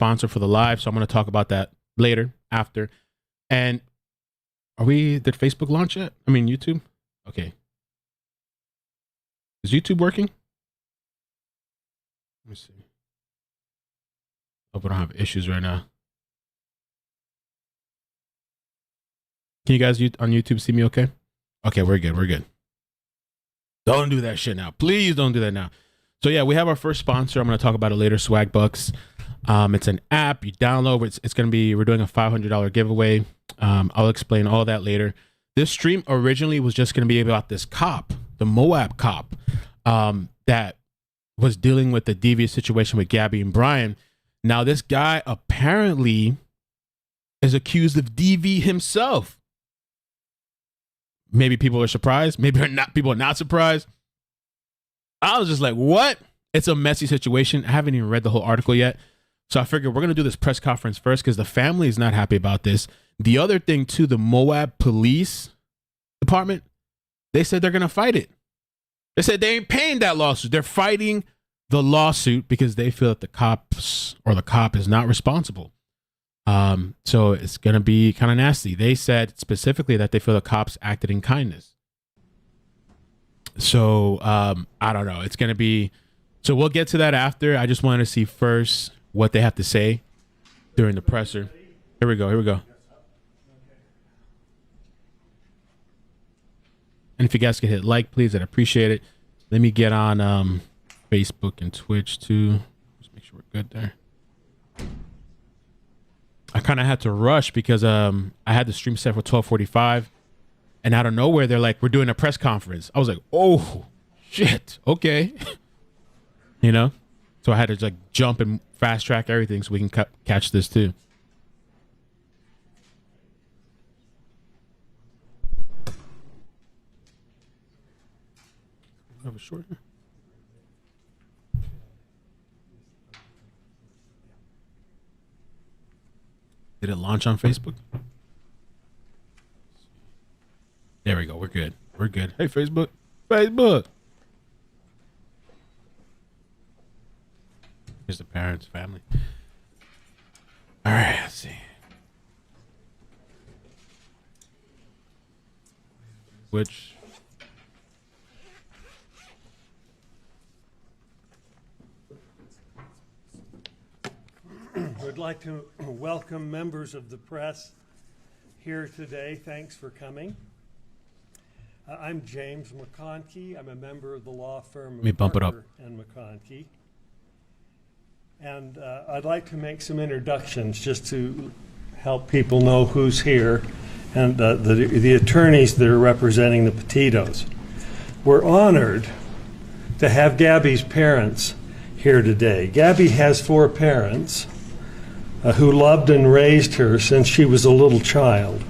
sponsor for the live, so I'm going to talk about that later, after. And did Facebook launch yet? I mean, YouTube? Okay. Is YouTube working? Let me see. Hope I don't have issues right now. Can you guys on YouTube see me okay? Okay, we're good. We're good. Don't do that shit now. Please don't do that now. So yeah, we have our first sponsor. I'm going to talk about it later, Swag Bucks. It's an app you download. It's going to be, we're doing a $500 giveaway. I'll explain all that later. This stream originally was just going to be about this cop, the Moab cop, that was dealing with the devious situation with Gabby and Brian. Now this guy apparently is accused of DV himself. Maybe people are surprised. Maybe people are not surprised. I was just like, what? It's a messy situation. I haven't even read the whole article yet. So I figured we're going to do this press conference first because the family is not happy about this. The other thing too, the Moab Police Department, they said they're going to fight it. They said they ain't paying that lawsuit. They're fighting the lawsuit because they feel that the cops or the cop is not responsible. So it's going to be kind of nasty. They said specifically that they feel the cops acted in kindness. So I don't know. It's going to be, so we'll get to that after. I just wanted to see first what they have to say during the presser. Here we go. Here we go. And if you guys could hit like, please, I'd appreciate it. Let me get on Facebook and Twitch too. Just make sure we're good there. I kind of had to rush because I had the stream set for 12:45, and out of nowhere they're like, "We're doing a press conference." I was like, "Oh, shit, okay," you know. So I had to like jump and fast track everything so we can catch this too. Have a short. Did it launch on Facebook? There we go. We're good. We're good. Hey, Facebook. Facebook. Here's the parents, family. All right. Let's see. Which... Would like to welcome members of the press here today. Thanks for coming. I'm James McConkey. I'm a member of the law firm Let me bump it up. and McConkey. And I'd like to make some introductions just to help people know who's here and the attorneys that are representing the Petitos. We're honored to have Gabby's parents here today. Gabby has 4 parents who loved and raised her since she was a little child.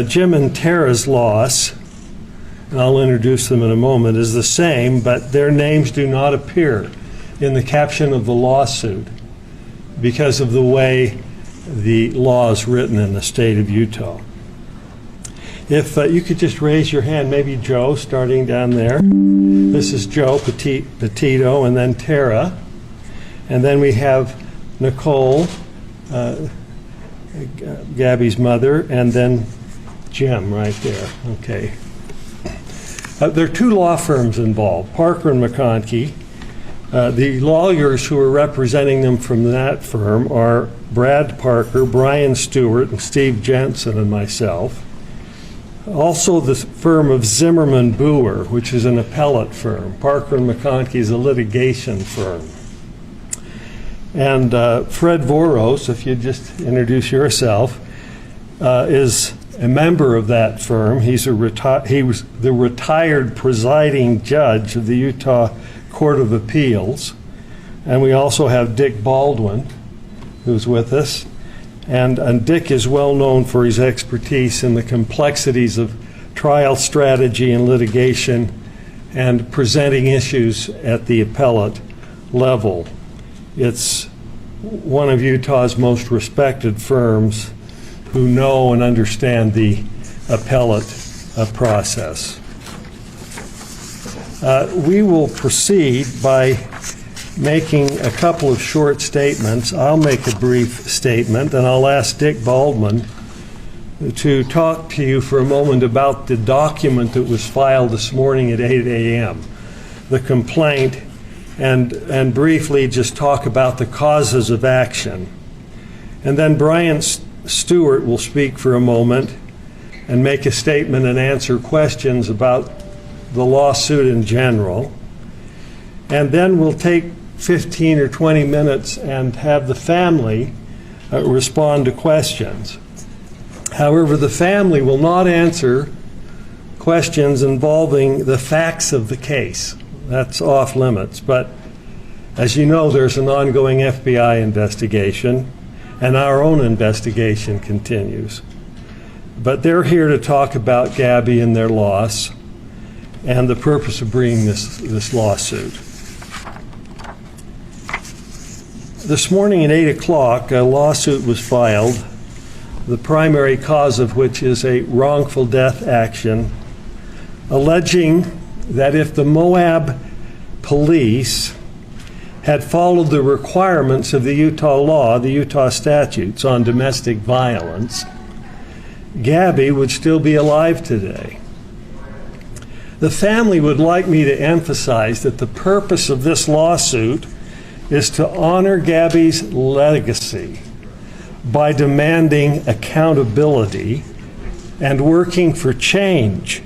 Jim and Tara's loss, and I'll introduce them in a moment, is the same, but their names do not appear in the caption of the lawsuit because of the way the law is written in the state of Utah. If you could just raise your hand, maybe Joe, starting down there. This is Joe Petito, and then Tara. And then we have Nicole, Gabby's mother, and then Jim right there. Okay. There are 2 law firms involved, Parker and McConkey. The lawyers who are representing them from that firm are Brad Parker, Brian Stewart, and Steve Jensen, and myself. Also the firm of Zimmerman Boer, which is an appellate firm. Parker and McConkey is a litigation firm. And Fred Voros, if you'd just introduce yourself, is a member of that firm. He was the retired presiding judge of the Utah Court of Appeals. And we also have Dick Baldwin, who's with us. And Dick is well known for his expertise in the complexities of trial strategy and litigation and presenting issues at the appellate level. It's one of Utah's most respected firms who know and understand the appellate process. We will proceed by making a couple of short statements. I'll make a brief statement, and I'll ask Dick Baldwin to talk to you for a moment about the document that was filed this morning at 8 a.m., the complaint, and briefly just talk about the causes of action. And then Brian Stewart will speak for a moment and make a statement and answer questions about the lawsuit in general. And then we'll take 15 or 20 minutes and have the family respond to questions. However, the family will not answer questions involving the facts of the case. That's off limits. But as you know, there's an ongoing FBI investigation, and our own investigation continues. But they're here to talk about Gabby and their loss and the purpose of bringing this lawsuit. This morning at 8 o'clock, a lawsuit was filed, the primary cause of which is a wrongful death action, alleging that if the Moab police had followed the requirements of the Utah law, the Utah statutes on domestic violence, Gabby would still be alive today. The family would like me to emphasize that the purpose of this lawsuit is to honor Gabby's legacy by demanding accountability and working for change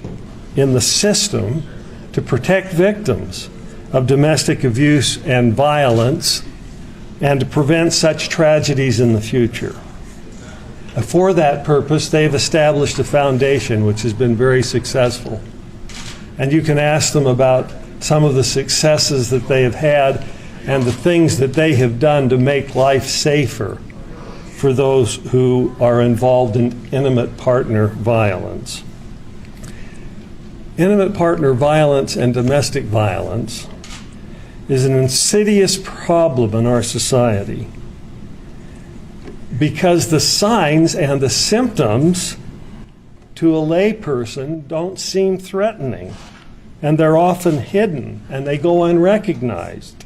in the system to protect victims of domestic abuse and violence and to prevent such tragedies in the future. For that purpose, they've established a foundation which has been very successful. And you can ask them about some of the successes that they have had and the things that they have done to make life safer for those who are involved in intimate partner violence. Intimate partner violence and domestic violence is an insidious problem in our society because the signs and the symptoms to a layperson don't seem threatening, and they're often hidden and they go unrecognized.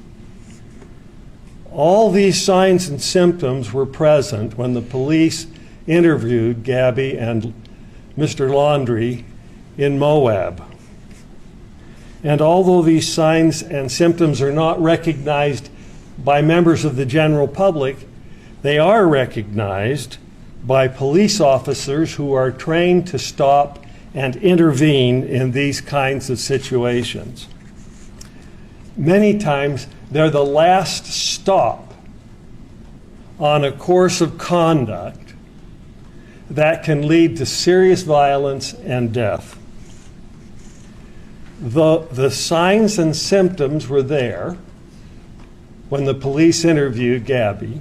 All these signs and symptoms were present when the police interviewed Gabby and Mr. Laundrie in Moab. And although these signs and symptoms are not recognized by members of the general public, they are recognized by police officers who are trained to stop and intervene in these kinds of situations. Many times, they're the last stop on a course of conduct that can lead to serious violence and death. The signs and symptoms were there when the police interviewed Gabby,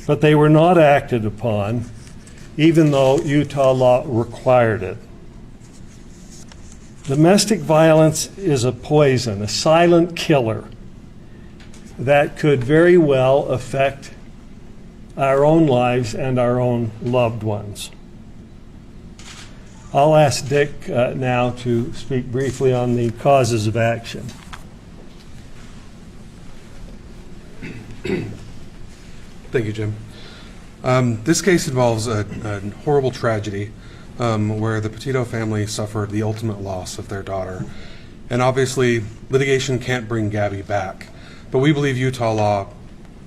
but they were not acted upon, even though Utah law required it. Domestic violence is a poison, a silent killer that could very well affect our own lives and our own loved ones. I'll ask Dick now to speak briefly on the causes of action. Thank you, Jim. This case involves a horrible tragedy where the Petito family suffered the ultimate loss of their daughter. And obviously, litigation can't bring Gabby back, but we believe Utah law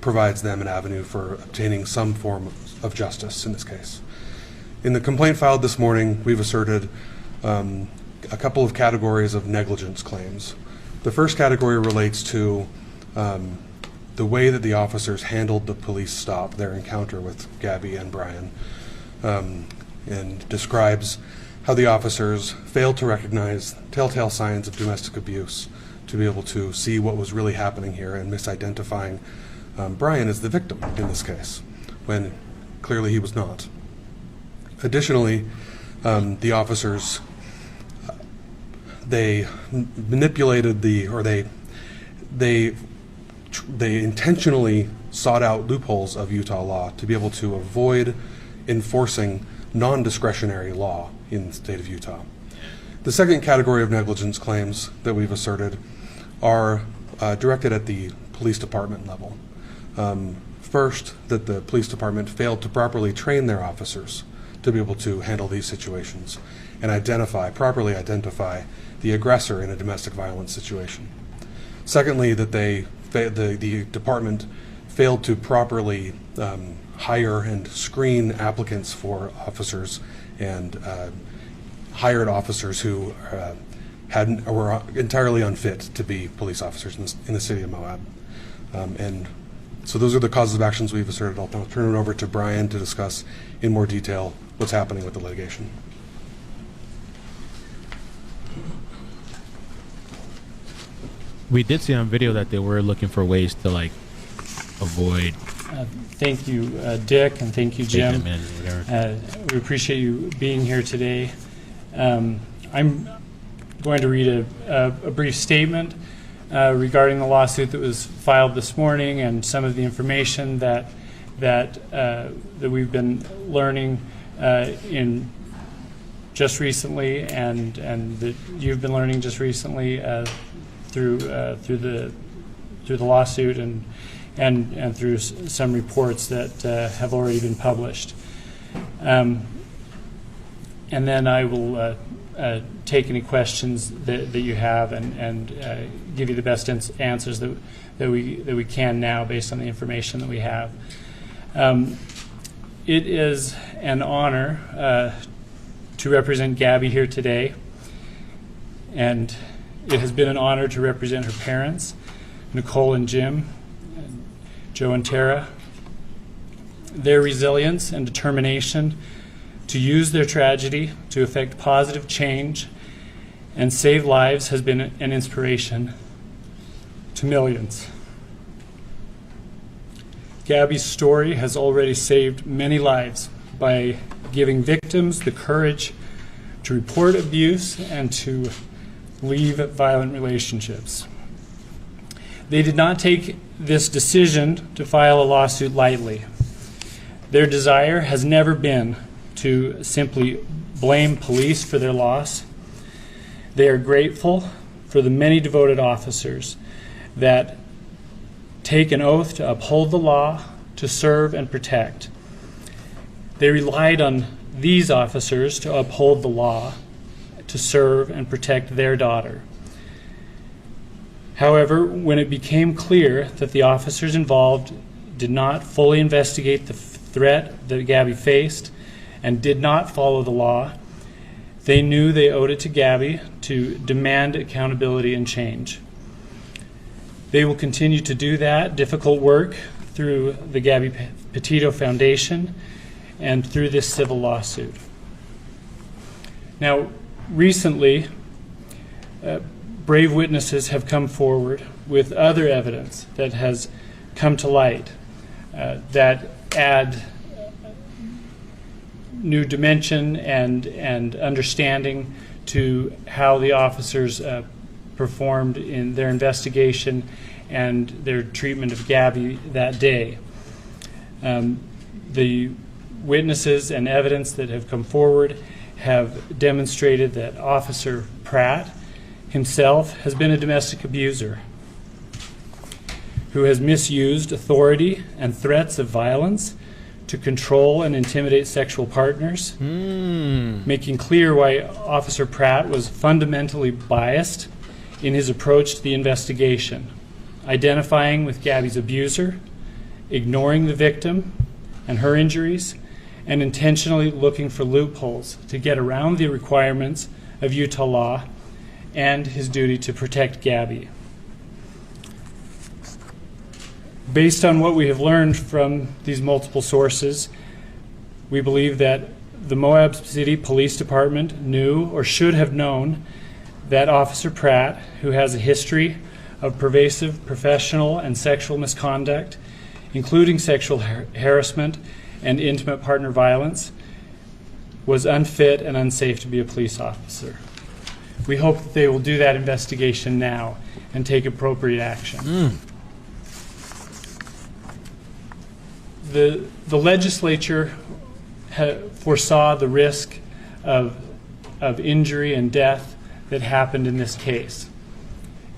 provides them an avenue for obtaining some form of justice in this case. In the complaint filed this morning, we've asserted a couple of categories of negligence claims. The first category relates to the way that the officers handled the police stop, their encounter with Gabby and Brian, and describes how the officers failed to recognize telltale signs of domestic abuse to be able to see what was really happening here and misidentifying Brian as the victim in this case, when clearly he was not. Additionally, the officers, they manipulated they intentionally sought out loopholes of Utah law to be able to avoid enforcing non-discretionary law in the state of Utah. The second category of negligence claims that we've asserted are directed at the police department level. First, that the police department failed to properly train their officers to be able to handle these situations and properly identify the aggressor in a domestic violence situation. Secondly, that the department failed to properly hire and screen applicants for officers and hired officers who were entirely unfit to be police officers in the city of Moab. And so those are the causes of actions we've asserted. I'll now turn it over to Brian to discuss in more detail what's happening with the litigation. We did see on video that they were looking for ways to like avoid. Thank you, Dick, and thank you, Jim. Man, whatever. We appreciate you being here today. I'm going to read a brief statement regarding the lawsuit that was filed this morning and some of the information that we've been learning in just recently, and that you've been learning just recently through the lawsuit and through some reports that have already been published. And then I will take any questions that you have and give you the best answers that we can now based on the information that we have. It is an honor to represent Gabby here today, and it has been an honor to represent her parents, Nicole and Jim, and Joe and Tara. Their resilience and determination to use their tragedy to effect positive change and save lives has been an inspiration to millions. Gabby's story has already saved many lives by giving victims the courage to report abuse and to leave violent relationships. They did not take this decision to file a lawsuit lightly. Their desire has never been to simply blame police for their loss. They are grateful for the many devoted officers that take an oath to uphold the law, to serve and protect. They relied on these officers to uphold the law, to serve and protect their daughter. However, when it became clear that the officers involved did not fully investigate the threat that Gabby faced and did not follow the law, they knew they owed it to Gabby to demand accountability and change. They will continue to do that difficult work through the GABBY Petito Foundation and through this civil lawsuit. Now, recently, brave witnesses have come forward with other evidence that has come to light that add new dimension and understanding to how the officers performed in their investigation and their treatment of Gabby that day. The witnesses and evidence that have come forward have demonstrated that Officer Pratt himself has been a domestic abuser who has misused authority and threats of violence to control and intimidate sexual partners, making clear why Officer Pratt was fundamentally biased in his approach to the investigation, identifying with Gabby's abuser, ignoring the victim and her injuries, and intentionally looking for loopholes to get around the requirements of Utah law and his duty to protect Gabby. Based on what we have learned from these multiple sources, we believe that the Moab City Police Department knew or should have known that Officer Pratt, who has a history of pervasive professional and sexual misconduct, including sexual harassment and intimate partner violence, was unfit and unsafe to be a police officer. We hope that they will do that investigation now and take appropriate action. The legislature foresaw the risk of injury and death that happened in this case.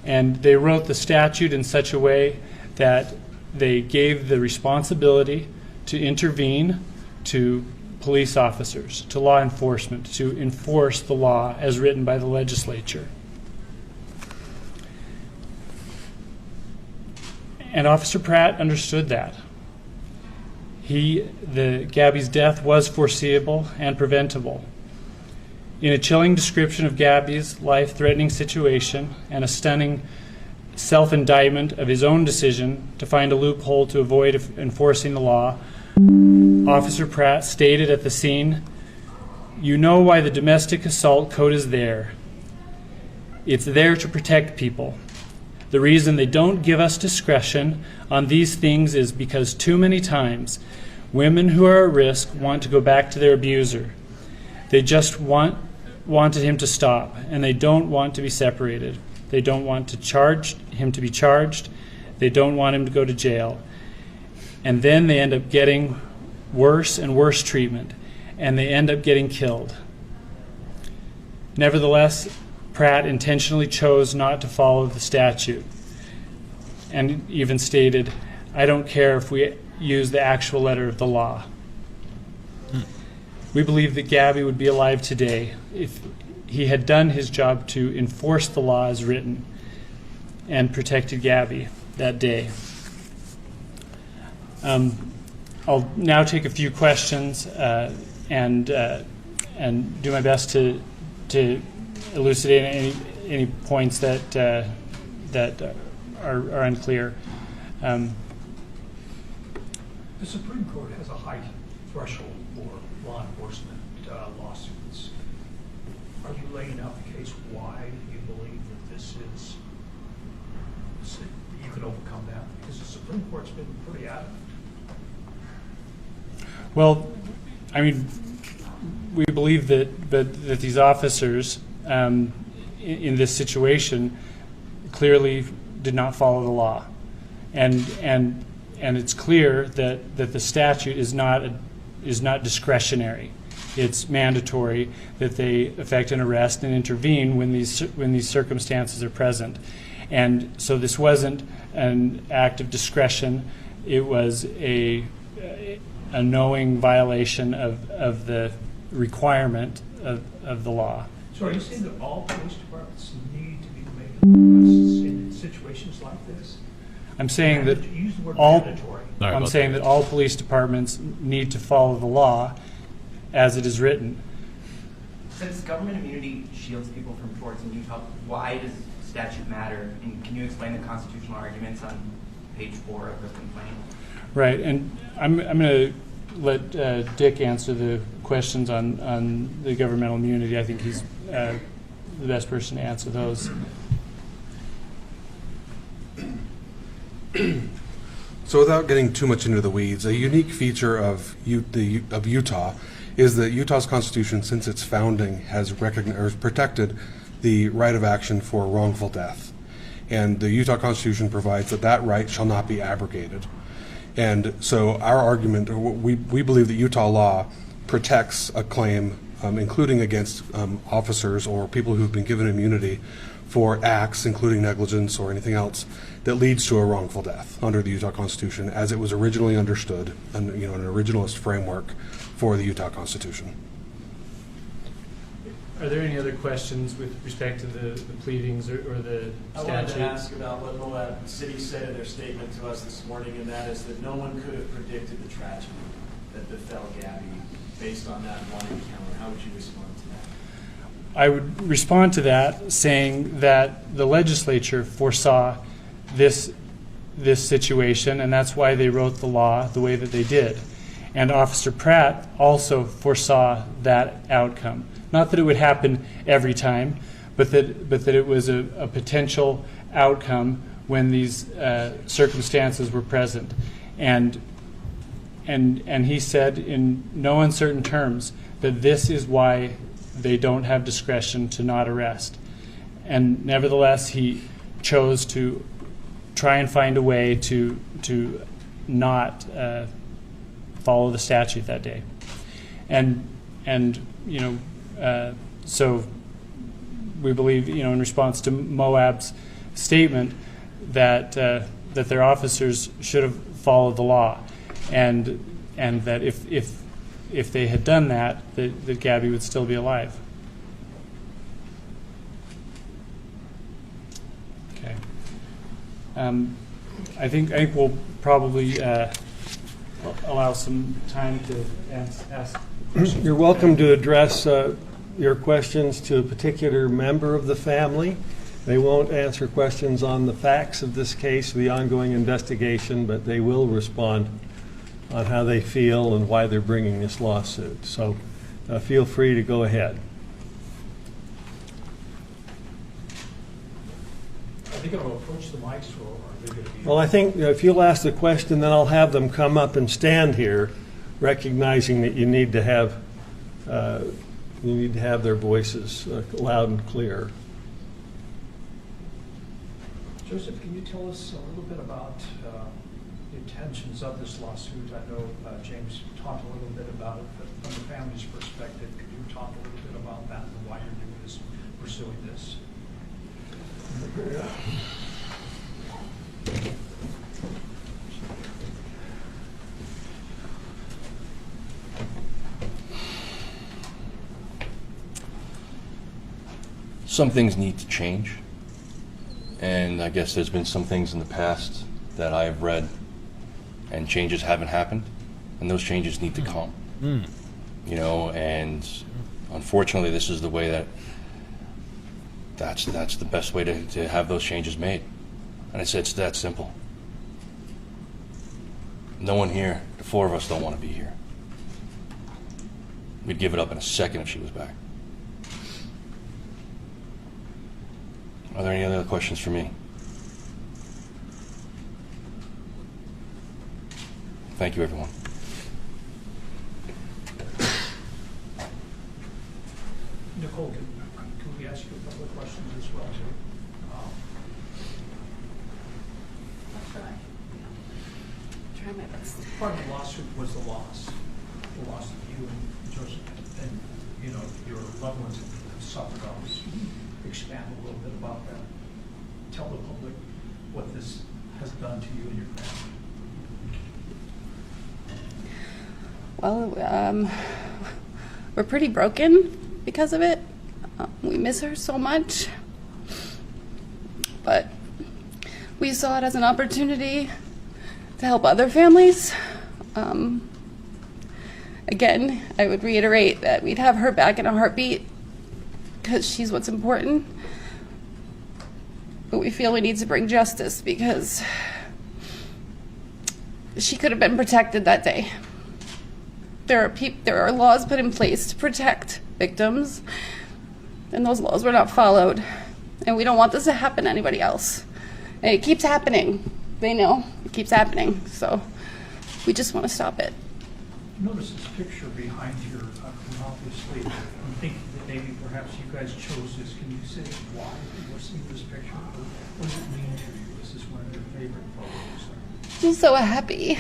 And they wrote the statute in such a way that they gave the responsibility to intervene to police officers, to law enforcement, to enforce the law as written by the legislature. And Officer Pratt understood that. Gabby's death was foreseeable and preventable. In a chilling description of Gabby's life-threatening situation and a stunning self-indictment of his own decision to find a loophole to avoid enforcing the law, Officer Pratt stated at the scene, "You know why the domestic assault code is there. It's there to protect people. The reason they don't give us discretion on these things is because too many times women who are at risk want to go back to their abuser. They just wanted him to stop, and they don't want to be separated. They don't want him to be charged. They don't want him to go to jail. And then they end up getting worse and worse treatment, and they end up getting killed." Nevertheless, Pratt intentionally chose not to follow the statute, and even stated, "I don't care if we use the actual letter of the law." We believe that Gabby would be alive today if he had done his job to enforce the law as written and protected Gabby that day. I'll now take a few questions and do my best to elucidate any points that are unclear. The Supreme Court has a high threshold for law enforcement lawsuits. Are you laying out the case why you believe that you can overcome that? Because the Supreme Court's been pretty adamant. Well, I mean, we believe that these officers in this situation clearly did not follow the law, and it's clear that the statute is not discretionary. It's mandatory that they effect an arrest and intervene when these circumstances are present. And so this wasn't an act of discretion. It was a knowing violation of the requirement of the law. So are you saying that all police departments need to be making arrests in situations like this? I'm saying that You use the word all mandatory. that all police departments need to follow the law as it is written. Since government immunity shields people from torts in Utah, why does statute matter? And can you explain the constitutional arguments on page 4 of the complaint? Right, and I'm going to let Dick answer the questions on the governmental immunity. I think he's the best person to answer those. So without getting too much into the weeds, a unique feature of Utah is that Utah's Constitution, since its founding, has protected the right of action for wrongful death. And the Utah Constitution provides that right shall not be abrogated. And so our argument, we believe that Utah law protects a claim, including against officers or people who've been given immunity for acts, including negligence or anything else, that leads to a wrongful death under the Utah Constitution as it was originally understood, and an originalist framework for the Utah Constitution. Are there any other questions with respect to the pleadings or the I wanted to statute? ask about what Moab City said in their statement to us this morning, and that is that no one could have predicted the tragedy that befell Gabby based on that one encounter. How would you respond to that? I would respond to that saying that the legislature foresaw this situation, and that's why they wrote the law the way that they did. And Officer Pratt also foresaw that outcome. Not that it would happen every time, but that it was a potential outcome when these circumstances were present. And he said in no uncertain terms that this is why they don't have discretion to not arrest. And nevertheless, he chose to try and find a way to not follow the statute that day. So we believe, in response to Moab's statement, that that their officers should have followed the law, and that if they had done that, that Gabby would still be alive. Okay. I think we'll probably allow some time to ask. You're welcome to address your questions to a particular member of the family. They won't answer questions on the facts of this case, the ongoing investigation, but they will respond on how they feel and why they're bringing this lawsuit. So feel free to go ahead. Are they going to approach the mics, or are they going to be? Well, I think if you'll ask the question, then I'll have them come up and stand here, recognizing that you need to have their voices loud and clear. Joseph, can you tell us a little bit about the intentions of this lawsuit? I know James talked a little bit about it, but from the family's perspective, could you talk a little bit about that and why you're doing this, pursuing this? Some things need to change. And I guess there's been some things in the past that I've read and changes haven't happened, and those changes need to come. You know, and unfortunately this is the way that's the best way to have those changes made. And it's that simple. No one here, the four of us, don't want to be here. We'd give it up in a second if she was back. Are there any other questions for me? Thank you, everyone. Nicole, can we ask you a couple of questions as well, too? Try my best. Part of the lawsuit was the loss of you and Joseph, and you know your loved ones have suffered all this. Expand a little bit about that. Tell the public what this has done to you and your family. Well, we're pretty broken because of it. We miss her so much, but we saw it as an opportunity to help other families. Again, I would reiterate that we'd have her back in a heartbeat because she's what's important. But we feel we need to bring justice because she could have been protected that day. There are laws put in place to protect victims, and those laws were not followed. And we don't want this to happen to anybody else. And it keeps happening. They know it keeps happening. So we just want to stop it. Notice this picture behind here. Obviously, I'm thinking that maybe perhaps you guys chose this. Can you say why you were seeing this picture? What does it mean to you? Is this one of your favorite photos? I'm so happy.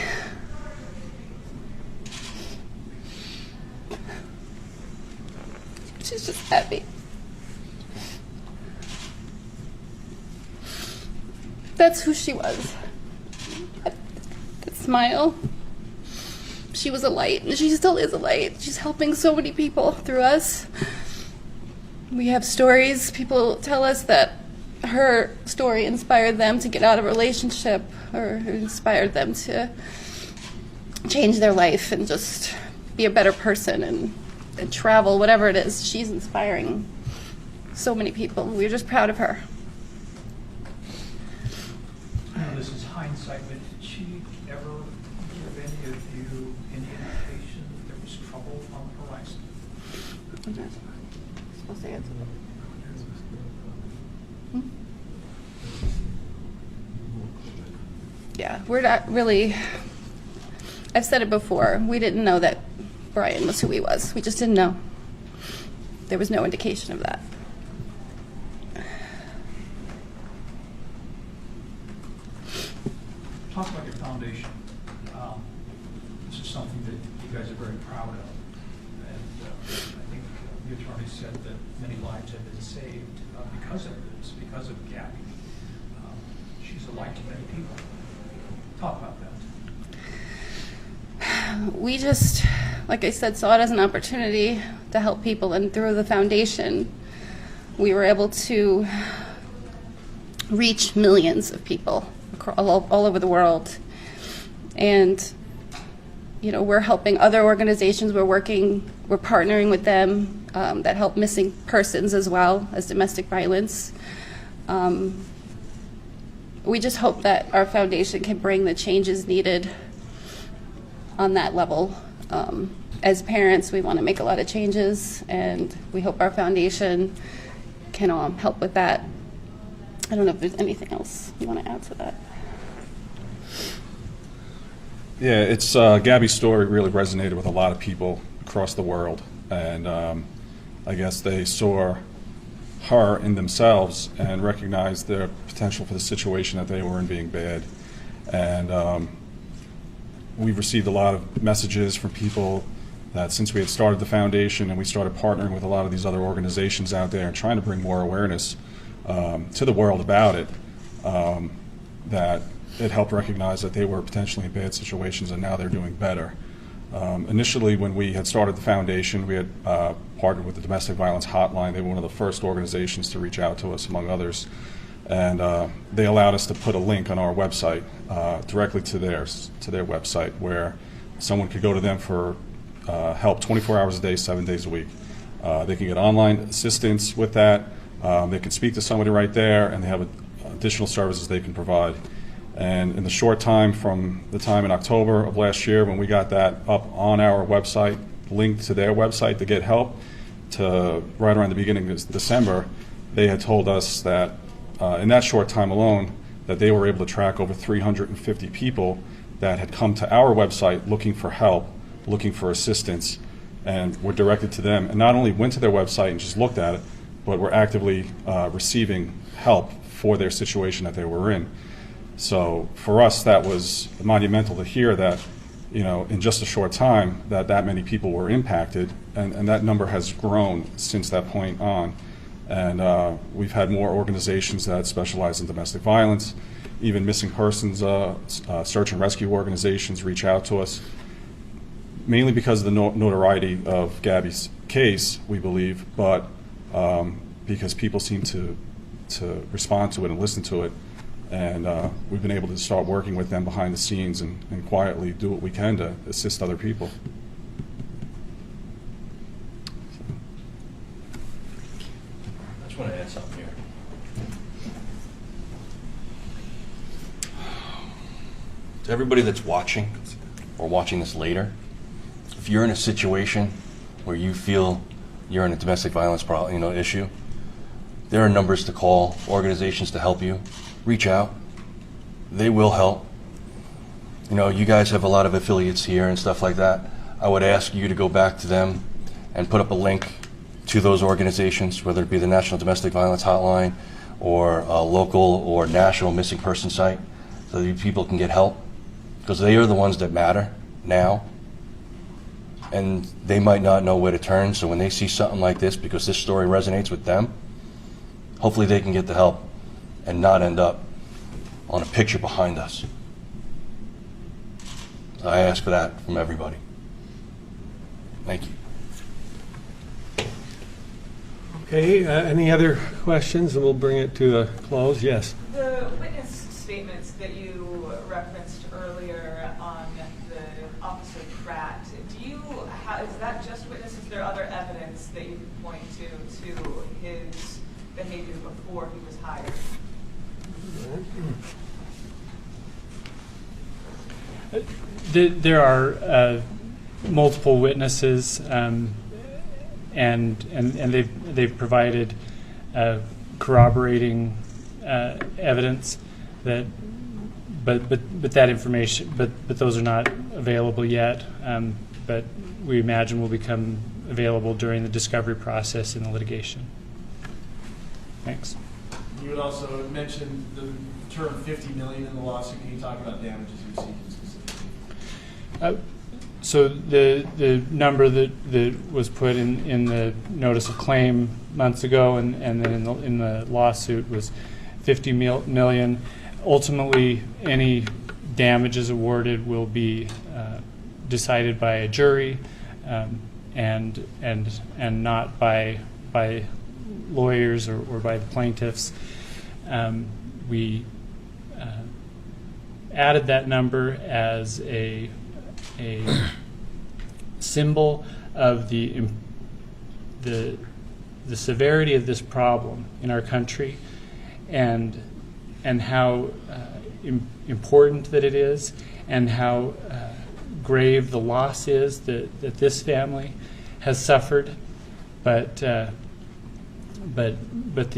She's just happy. That's who she was. That smile. She was a light, and she still is a light. She's helping so many people through us. We have stories. People tell us that her story inspired them to get out of a relationship, or inspired them to change their life and just be a better person and travel, whatever it is. She's inspiring so many people. We're just proud of her. I know this is hindsight, but did she ever give any of you any indication that there was trouble on the horizon? Supposed to answer. Yeah, we're not really, I've said it before, we didn't know that Brian was who he was. We just didn't know. There was no indication of that. Talk about your foundation. This is something that you guys are very proud of. And I think the attorney said that many lives have been saved because of this, because of Gabby. She's a light to many people. Talk about that. We just, like I said, saw it as an opportunity to help people, and through the foundation, we were able to reach millions of people all over the world. And, you know, we're helping other organizations. We're partnering with them that help missing persons as well as domestic violence. We just hope that our foundation can bring the changes needed on that level. As parents, we want to make a lot of changes, and we hope our foundation can help with that. I don't know if there's anything else you want to add to that. Yeah, it's Gabby's story really resonated with a lot of people across the world, and I guess they saw her in themselves and recognized their potential for the situation that they were in being bad. And we've received a lot of messages from people that since we had started the foundation and we started partnering with a lot of these other organizations out there and trying to bring more awareness to the world about it, that it helped recognize that they were potentially in bad situations, and now they're doing better. Initially, when we had started the foundation, we had partnered with the Domestic Violence Hotline. They were one of the first organizations to reach out to us, among others. And they allowed us to put a link on our website directly to their website, where someone could go to them for help 24 hours a day, 7 days a week. They can get online assistance with that. They can speak to somebody right there, and they have additional services they can provide. And in the short time from the time in October of last year when we got that up on our website, linked to their website to get help, to right around the beginning of December, they had told us that in that short time alone, that they were able to track over 350 people that had come to our website looking for help, looking for assistance, and were directed to them. And not only went to their website and just looked at it, but were actively receiving help for their situation that they were in. So for us, that was monumental to hear that, you know, in just a short time, that many people were impacted, and that number has grown since that point on. And we've had more organizations that specialize in domestic violence, even missing persons, search and rescue organizations reach out to us, mainly because of the notoriety of Gabby's case, we believe, but because people seem to respond to it and listen to it. And we've been able to start working with them behind the scenes and quietly do what we can to assist other people. I just want to add something here. To everybody that's watching or watching this later, if you're in a situation where you feel you're in a domestic violence issue, there are numbers to call, organizations to help you. Reach out. They will help. You know, you guys have a lot of affiliates here and stuff like that. I would ask you to go back to them and put up a link to those organizations, whether it be the National Domestic Violence Hotline or a local or national missing person site, so that people can get help, because they are the ones that matter now, and they might not know where to turn. So when they see something like this, because this story resonates with them, hopefully they can get the help and not end up on a picture behind us. So I ask for that from everybody. Thank you. Okay, any other questions? And we'll bring it to a close. Yes. The witness statements that you referenced earlier on the Officer Pratt, is that just witness? Is there other evidence that you can point to his behavior before he was hired? There are multiple witnesses, and they've provided corroborating evidence that, but that information, but those are not available yet. But we imagine will become available during the discovery process in the litigation. Thanks. You had also mentioned the term $50 million in the lawsuit. Can you talk about damages you're seeking specifically? So the number that was put in the notice of claim months ago, and then in the lawsuit was $50 million. Ultimately, any damages awarded will be decided by a jury, and not by lawyers or by the plaintiffs. We added that number as a symbol of the severity of this problem in our country, and how important that it is, and how grave the loss is that this family has suffered. But the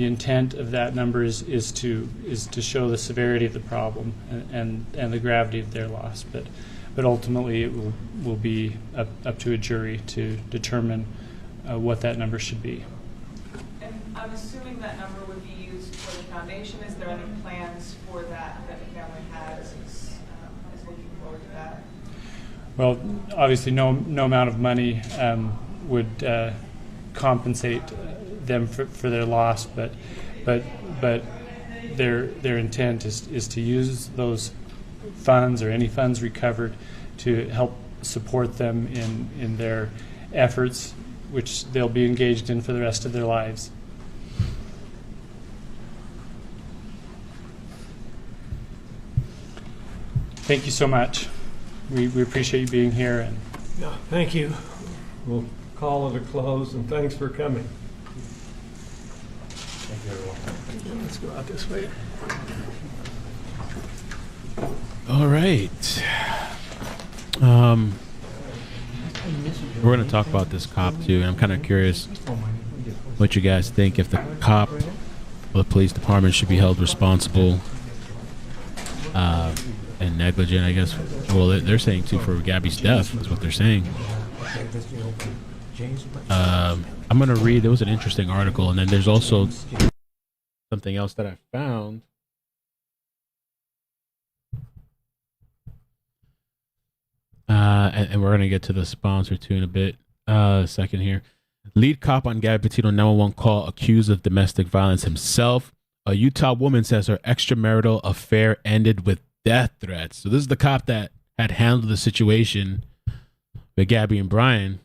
intent of that number is to show the severity of the problem and the gravity of their loss. But ultimately, it will be up to a jury to determine what that number should be. And I'm assuming that number would be used for the foundation. Is there any plans for that the family has? Is looking forward to that? Well, obviously, no amount of money would compensate them for their loss, but their intent is to use those funds or any funds recovered to help support them in their efforts, which they'll be engaged in for the rest of their lives. Thank you so much. We appreciate you being here. And Yeah, thank you. We'll call it a close, and thanks for coming. Thank you, everyone. Let's go out this way. All right. We're going to talk about this cop too, and I'm kind of curious what you guys think. If the cop or the police department should be held responsible and negligent, I guess. Well, they're saying too for Gabby's death is what they're saying. I'm going to read. There was an interesting article, and then there's also something else that I found. And we're going to get to the sponsor too in a bit. Second here. Lead cop on Gabby Petito 911 call accused of domestic violence himself. A Utah woman says her extramarital affair ended with death threats. So this is the cop that had handled the situation with Gabby and Brian.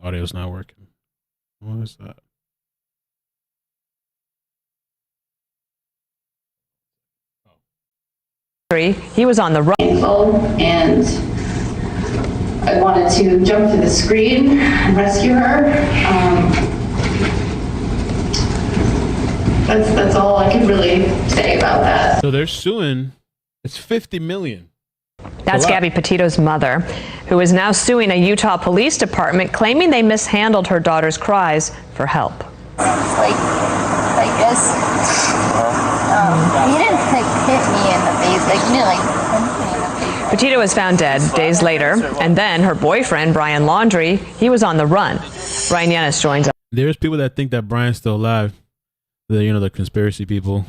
Audio's not working. What is that? He was on the run. And I wanted to jump to the screen and rescue her. That's all I can really say about that. So they're suing. It's $50 million. That's Gabby Petito's mother, who is now suing a Utah police department, claiming they mishandled her daughter's cries for help. Like this. He didn't hit me in the face, like me in the face. Petito was found dead days later, and then her boyfriend, Brian Laundrie, he was on the run. Brian Yanis joins us. There's people that think that Brian's still alive. The conspiracy people.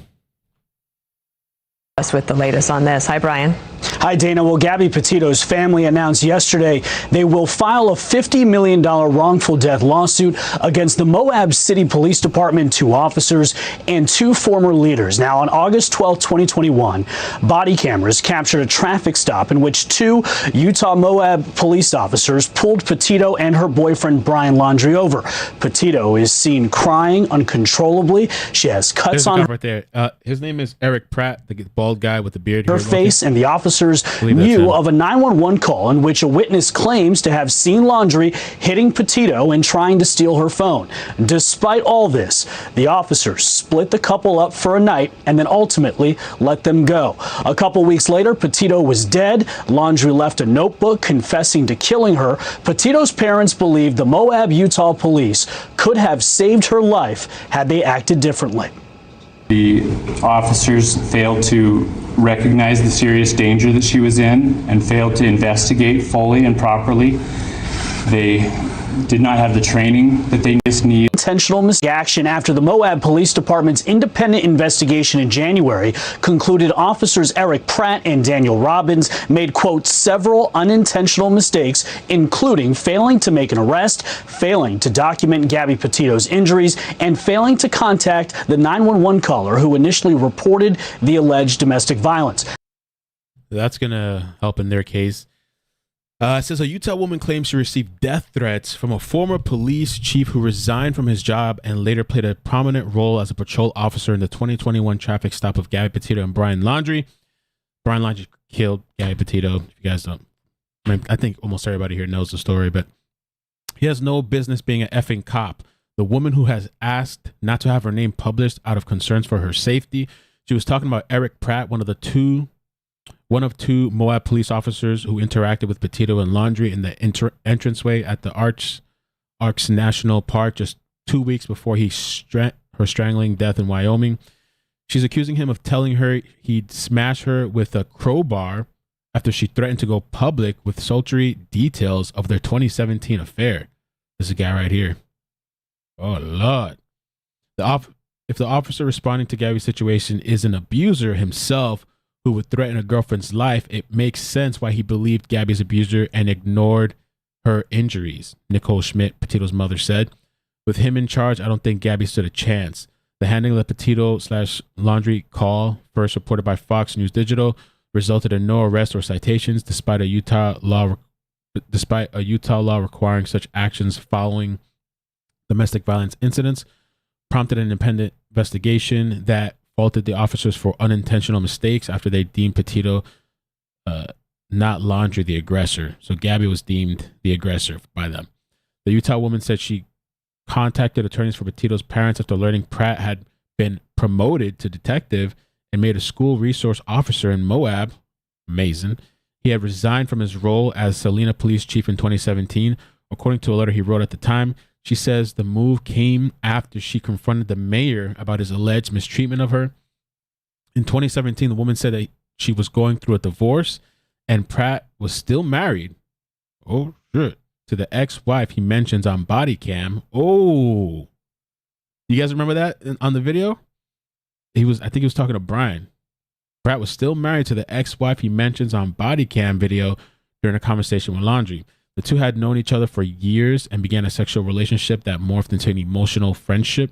With the latest on this. Hi, Brian. Hi, Dana. Well, Gabby Petito's family announced yesterday they will file a $50 million wrongful death lawsuit against the Moab City Police Department, 2 officers, and 2 former leaders. Now, on August 12, 2021, body cameras captured a traffic stop in which 2 Utah Moab police officers pulled Petito and her boyfriend, Brian Laundrie, over. Petito is seen crying uncontrollably. She has cuts on her right there. His name is Eric Pratt, the bald guy with the beard. Her face, and the officers knew of a 911 call in which a witness claims to have seen Laundrie hitting Petito and trying to steal her phone. Despite all this, the officers split the couple up for a night and then ultimately let them go. A couple weeks later, Petito was dead. Laundrie left a notebook confessing to killing her. Petito's parents believe the Moab, Utah police could have saved her life had they acted differently. The officers failed to recognize the serious danger that she was in and failed to investigate fully and properly. They did not have the training that they just need. Intentional action after the Moab Police Department's independent investigation in January concluded officers Eric Pratt and Daniel Robbins made, quote, several unintentional mistakes, including failing to make an arrest, failing to document Gabby Petito's injuries, and failing to contact the 911 caller who initially reported the alleged domestic violence. That's going to help in their case. It says a Utah woman claims she received death threats from a former police chief who resigned from his job and later played a prominent role as a patrol officer in the 2021 traffic stop of Gabby Petito and Brian Laundrie. Brian Laundrie killed Gabby Petito. If you guys don't, I think almost everybody here knows the story, but he has no business being an effing cop. The woman who has asked not to have her name published out of concerns for her safety. She was talking about Eric Pratt, one of two Moab police officers who interacted with Petito and Laundrie in the entranceway at the Arcs National Park just 2 weeks before her strangling death in Wyoming. She's accusing him of telling her he'd smash her with a crowbar after she threatened to go public with sultry details of their 2017 affair. This is a guy right here. Oh, Lord. If the officer responding to Gabby's situation is an abuser himself who would threaten a girlfriend's life, it makes sense why he believed Gabby's abuser and ignored her injuries, Nicole Schmidt, Petito's mother, said. With him in charge, I don't think Gabby stood a chance. The handling of the Petito/Laundrie call, first reported by Fox News Digital, resulted in no arrests or citations, despite a Utah law requiring such actions following domestic violence incidents, prompted an independent investigation that faulted the officers for unintentional mistakes after they deemed Petito, not Laundrie, the aggressor. So Gabby was deemed the aggressor by them. The Utah woman said she contacted attorneys for Petito's parents after learning Pratt had been promoted to detective and made a school resource officer in Moab. Amazing. He had resigned from his role as Salina police chief in 2017, according to a letter he wrote at the time. She says the move came after she confronted the mayor about his alleged mistreatment of her. In 2017, the woman said that she was going through a divorce and Pratt was still married. Oh, shit. To the ex-wife he mentions on body cam. Oh, you guys remember that on the video? I think he was talking to Brian. Pratt was still married to the ex-wife he mentions on body cam video during a conversation with Laundrie. The two had known each other for years and began a sexual relationship that morphed into an emotional friendship.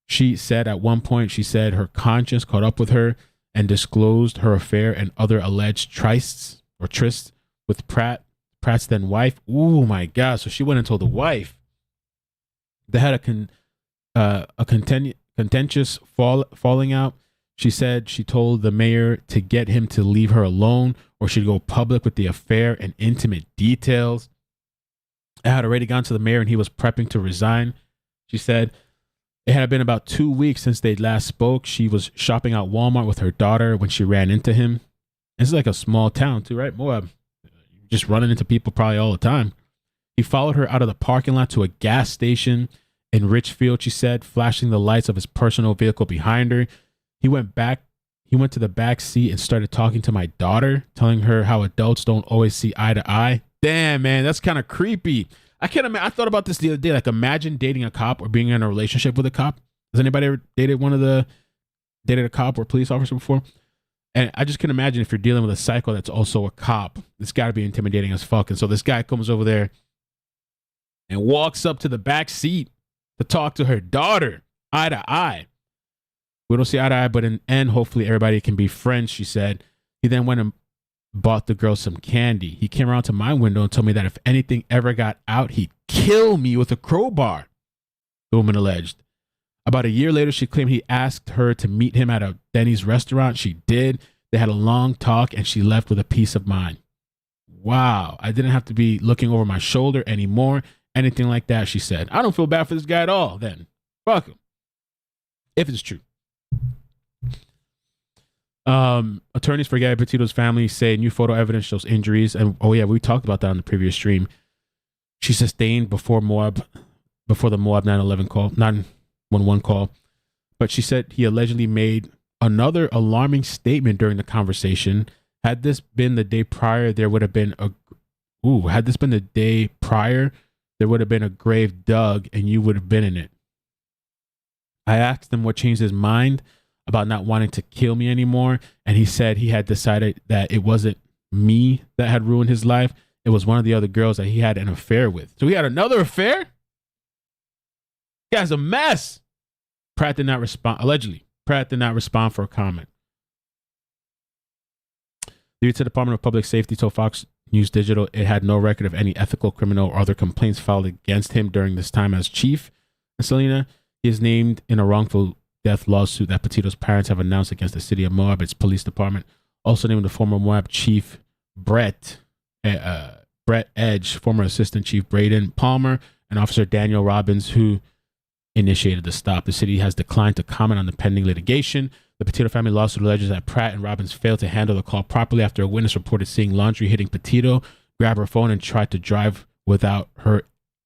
She said at one point, her conscience caught up with her and disclosed her affair and other alleged trysts with Pratt's then wife. Oh my God. So she went and told the wife. They had a contentious falling out. She said she told the mayor to get him to leave her alone or she'd go public with the affair and intimate details. It had already gone to the mayor and he was prepping to resign. She said it had been about 2 weeks since they last spoke. She was shopping at Walmart with her daughter when she ran into him. This is like a small town too, right? Moab. Just running into people probably all the time. He followed her out of the parking lot to a gas station in Richfield, she said, flashing the lights of his personal vehicle behind her. He went to the back seat and started talking to my daughter, telling her how adults don't always see eye to eye. Damn, man, that's kind of creepy. I can't imagine. I thought about this the other day. Like, imagine dating a cop or being in a relationship with a cop. Has anybody ever dated a cop or police officer before? And I just can imagine if you're dealing with a psycho that's also a cop, it's got to be intimidating as fuck. And so this guy comes over there and walks up to the back seat to talk to her daughter, eye to eye. We don't see eye to eye, but in the end, hopefully everybody can be friends, she said. He then went and bought the girl some candy. He came around to my window and told me that if anything ever got out, he'd kill me with a crowbar, the woman alleged. About a year later, she claimed he asked her to meet him at a Denny's restaurant. She did. They had a long talk and she left with a peace of mind. Wow. I didn't have to be looking over my shoulder anymore. Anything like that, she said. I don't feel bad for this guy at all then. Fuck him. If it's true. Attorneys for Gabby Petito's family say new photo evidence shows injuries. And oh yeah, we talked about that on the previous stream. She sustained before the Moab 911 call, 911 call. But she said he allegedly made another alarming statement during the conversation. Had this been the day prior, there there would have been a grave dug and you would have been in it. I asked him what changed his mind about not wanting to kill me anymore, and he said he had decided that it wasn't me that had ruined his life. It was one of the other girls that he had an affair with. So he had another affair? This guy's a mess. Pratt did not respond. Allegedly, Pratt did not respond for a comment. The Utah Department of Public Safety told Fox News Digital it had no record of any ethical, criminal, or other complaints filed against him during this time as chief. And Selena, he is named in a wrongful death lawsuit that Petito's parents have announced against the city of Moab, its police department. Also named the former Moab chief Brett Edge, former assistant chief Braden Palmer, and officer Daniel Robbins, who initiated the stop. The city has declined to comment on the pending litigation. The Petito family lawsuit alleges that Pratt and Robbins failed to handle the call properly after a witness reported seeing laundry hitting Petito, grabbed her phone, and tried to drive without her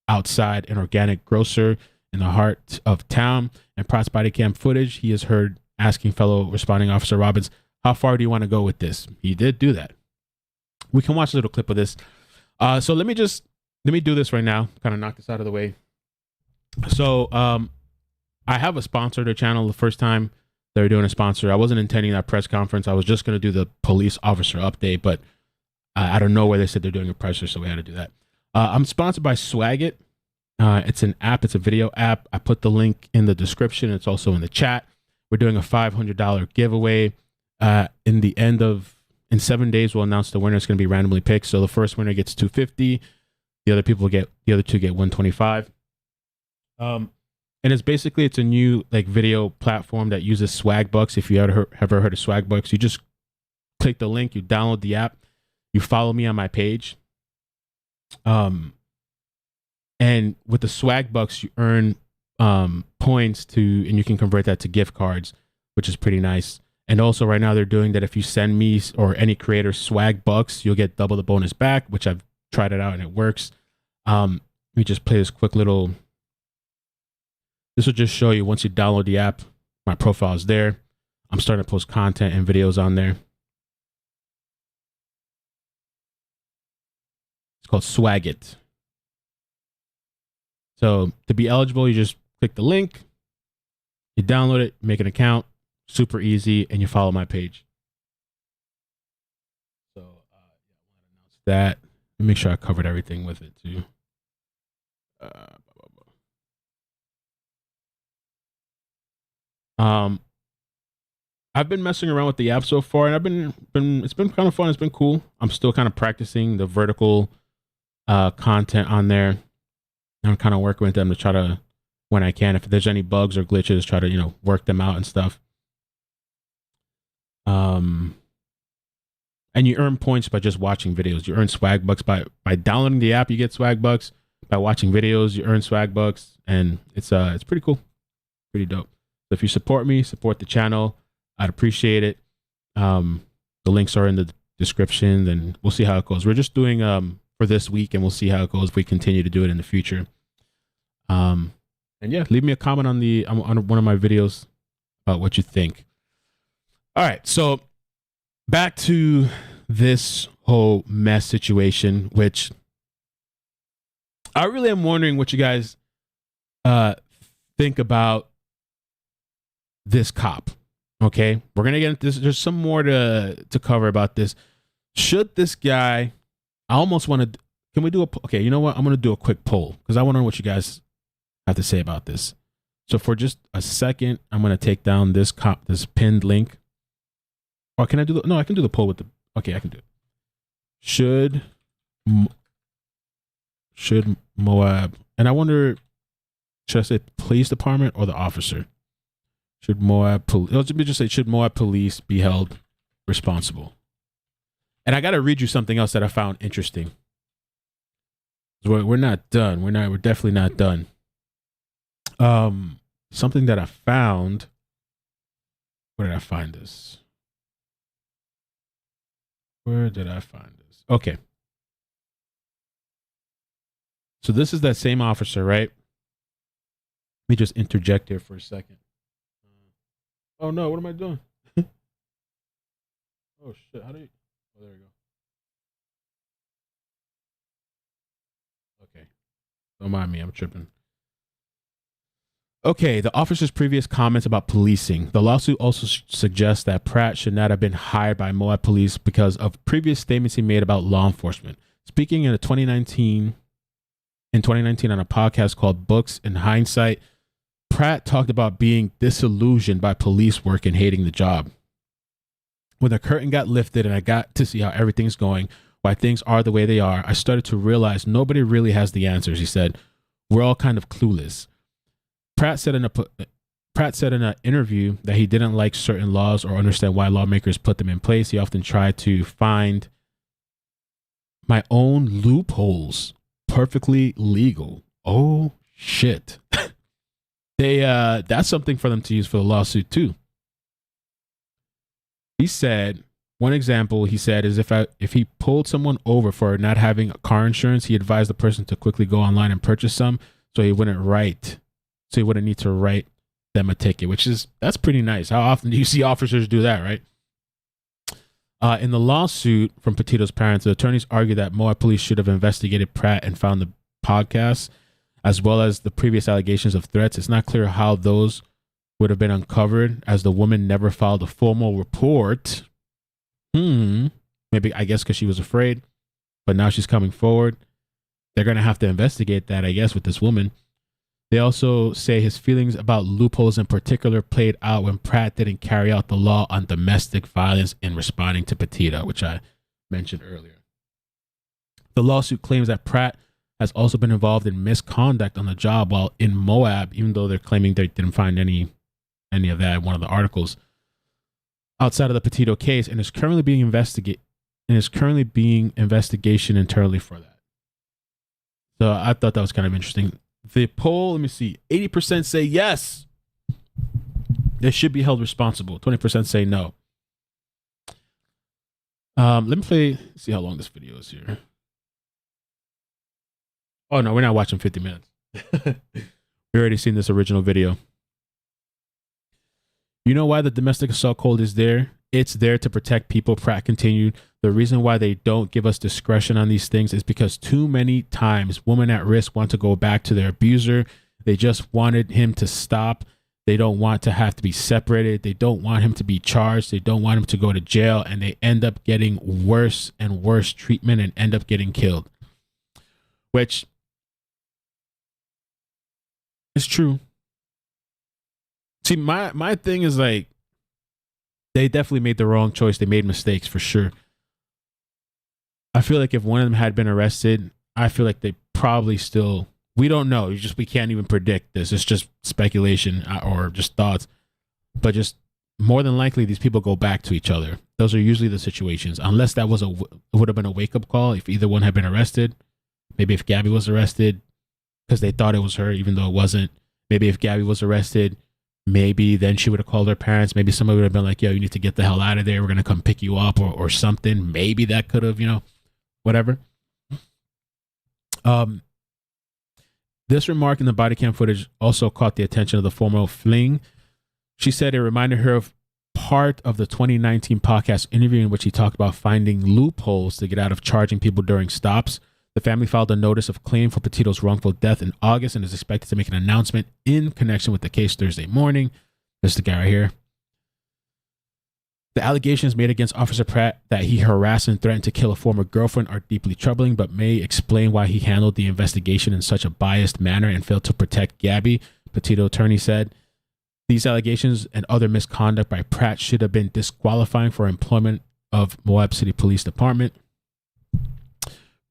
outside an organic grocer in the heart of town. And Pratt's body cam footage, he is heard asking fellow responding officer Robbins, how far do you want to go with this? He did do that. We can watch a little clip of this. So let me do this right now, kind of knock this out of the way. So I have a sponsor to the channel. The first time they were doing a sponsor, I wasn't intending that press conference. I was just going to do the police officer update, but I don't know where they said they're doing a presser, so we had to do that. I'm sponsored by Swagit. It's an app. It's a video app. I put the link in the description. It's also in the chat. We're doing a $500 giveaway. In 7 days, we'll announce the winner. It's going to be randomly picked. So the first winner gets $250. The other two get $125. And it's basically, it's a new like video platform that uses Swagbucks. If you ever heard of Swagbucks, you just click the link, you download the app, you follow me on my page. And with the Swagbucks, you earn points and you can convert that to gift cards, which is pretty nice. And also right now they're doing that if you send me or any creator Swagbucks, you'll get double the bonus back, which I've tried it out and it works. We just play this quick little. This will just show you once you download the app, my profile is there. I'm starting to post content and videos on there. It's called Swagit. So to be eligible, you just click the link, you download it, make an account, super easy, and you follow my page. So I want to announce that. Let me make sure I covered everything with it too. I've been messing around with the app so far, and it's been kind of fun. It's been cool. I'm still kind of practicing the vertical content on there. I'm kind of working with them to try to, when I can, if there's any bugs or glitches, try to, work them out and stuff. And you earn points by just watching videos. You earn swag bucks by downloading the app. You get swag bucks by watching videos. You earn swag bucks, and it's pretty cool, pretty dope. So if you support me, support the channel, I'd appreciate it. The links are in the description, and we'll see how it goes. We're just doing for this week, and we'll see how it goes if we continue to do it in the future. And yeah, leave me a comment on one of my videos about what you think. All right, so back to this whole mess situation, which I really am wondering what you guys think about this cop. Okay, we're gonna get into this. There's some more to cover about this. Should this guy? I almost want to. Can we do a? Okay, you know what? I'm gonna do a quick poll because I want to know what you guys have to say about this. So for just a second, I'm gonna take down this pinned link. Or can I do the? No, I can do the poll with the. Okay, I can do it. Should Moab? And I wonder, should I say police department or the officer? Should Moab police? Let me just say, should Moab police be held responsible? And I got to read you something else that I found interesting. We're not done. We're definitely not done. Something that I found. Where did I find this? Where did I find this? Okay. So this is that same officer, right? Let me just interject here for a second. Oh no, what am I doing? Oh shit, how do you? Oh, there we go. Okay. Don't mind me. I'm tripping. Okay, the officer's previous comments about policing. The lawsuit also suggests that Pratt should not have been hired by Moab police because of previous statements he made about law enforcement. Speaking in 2019 on a podcast called Books in Hindsight, Pratt talked about being disillusioned by police work and hating the job. When the curtain got lifted and I got to see how everything's going, why things are the way they are, I started to realize nobody really has the answers, he said. We're all kind of clueless. Pratt said in an interview that he didn't like certain laws or understand why lawmakers put them in place. He often tried to find my own loopholes, perfectly legal. Oh shit. That's something for them to use for the lawsuit too. He said, one example he said is if he pulled someone over for not having car insurance, he advised the person to quickly go online and purchase some so he wouldn't need to write them a ticket, that's pretty nice. How often do you see officers do that, right? In the lawsuit from Petito's parents, the attorneys argue that Moab police should have investigated Pratt and found the podcast, as well as the previous allegations of threats. It's not clear how those would have been uncovered, as the woman never filed a formal report. Maybe, I guess, because she was afraid, but now she's coming forward. They're going to have to investigate that, I guess, with this woman. They also say his feelings about loopholes in particular played out when Pratt didn't carry out the law on domestic violence in responding to Petito, which I mentioned earlier. The lawsuit claims that Pratt has also been involved in misconduct on the job while in Moab, even though they're claiming they didn't find any of that in one of the articles, outside of the Petito case, and is currently being investigation internally for that. So I thought that was kind of interesting. The poll, let me see, 80% say yes, they should be held responsible. 20% say no. Let me see how long this video is here. Oh no, we're not watching 50 minutes. We already seen this original video. You know why the domestic assault code is there? It's there to protect people, Pratt continued. The reason why they don't give us discretion on these things is because too many times women at risk want to go back to their abuser. They just wanted him to stop. They don't want to have to be separated. They don't want him to be charged. They don't want him to go to jail, and they end up getting worse and worse treatment and end up getting killed. Which is true. See, my thing is like, they definitely made the wrong choice. They made mistakes for sure. I feel like if one of them had been arrested, I feel like they probably still, we don't know. We can't even predict this. It's just speculation or just thoughts. But just more than likely, these people go back to each other. Those are usually the situations, unless that would have been a wake-up call if either one had been arrested. Maybe if Gabby was arrested because they thought it was her, even though it wasn't. Maybe if Gabby was arrested, maybe then she would have called her parents. Maybe somebody would have been like, yo, you need to get the hell out of there. We're going to come pick you up or something. Maybe that could have, whatever. This remark in the body cam footage also caught the attention of the former fling. She said it reminded her of part of the 2019 podcast interview in which he talked about finding loopholes to get out of charging people during stops. The family filed a notice of claim for Petito's wrongful death in August and is expected to make an announcement in connection with the case Thursday morning. There's the guy right here. The allegations made against Officer Pratt that he harassed and threatened to kill a former girlfriend are deeply troubling, but may explain why he handled the investigation in such a biased manner and failed to protect Gabby, Petito attorney said. These allegations and other misconduct by Pratt should have been disqualifying for employment of Moab City Police Department.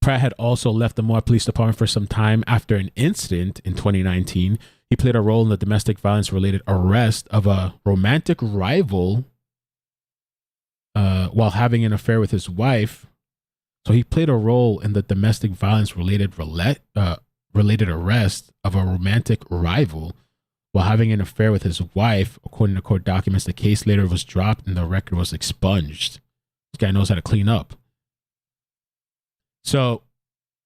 Pratt had also left the Moab Police Department for some time after an incident in 2019. He played a role in the domestic violence-related arrest of a romantic rival while having an affair with his wife. So he played a role in the domestic violence-related arrest of a romantic rival while having an affair with his wife. According to court documents, the case later was dropped and the record was expunged. This guy knows how to clean up. So,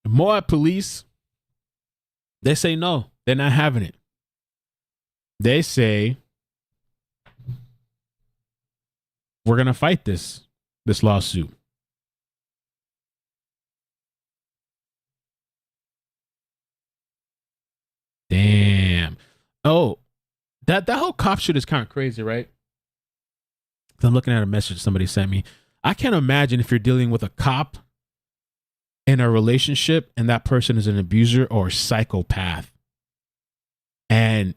Moab police, they say no, they're not having it. They say, we're going to fight this lawsuit. Damn. Oh, that whole cop shit is kind of crazy, right? I'm looking at a message somebody sent me. I can't imagine if you're dealing with a cop in a relationship and that person is an abuser or a psychopath. And,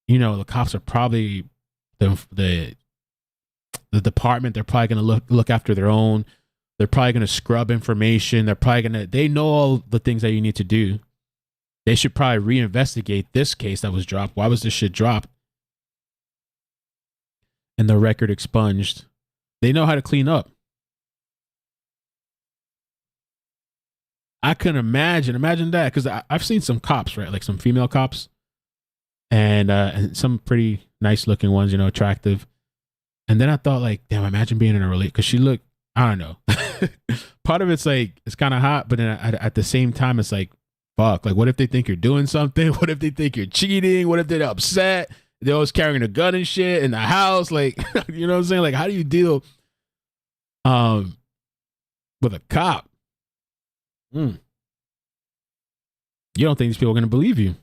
you know, the cops are probably the department. They're probably going to look after their own. They're probably going to scrub information. They know all the things that you need to do. They should probably reinvestigate this case that was dropped. Why was this shit dropped? And the record expunged. They know how to clean up. I couldn't imagine that, because I've seen some cops, right? Like some female cops and some pretty nice looking ones, you know, attractive. And then I thought, like, damn, imagine being in a relationship, because she looked, I don't know. Part of it's like, it's kind of hot, but then at the same time, it's like, fuck, like, what if they think you're doing something? What if they think you're cheating? What if they're upset? They're always carrying a gun and shit in the house. Like, you know what I'm saying? Like, how do you deal with a cop? You don't think these people are going to believe you.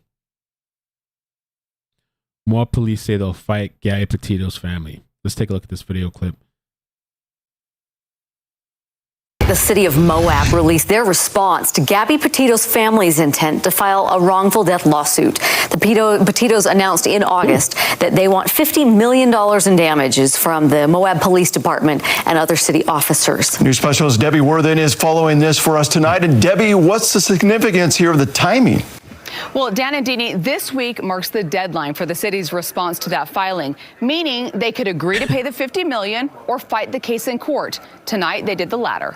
More police say they'll fight Gabby Petito's family. Let's take a look at this video clip. The city of Moab released their response to Gabby Petito's family's intent to file a wrongful death lawsuit. The Petitos announced in August that they want $50 million in damages from the Moab Police Department and other city officers. News specialist Debbie Worthen is following this for us tonight. And Debbie, what's the significance here of the timing? Well, Dan and Dini, this week marks the deadline for the city's response to that filing, meaning they could agree to pay the $50 million or fight the case in court. Tonight, they did the latter.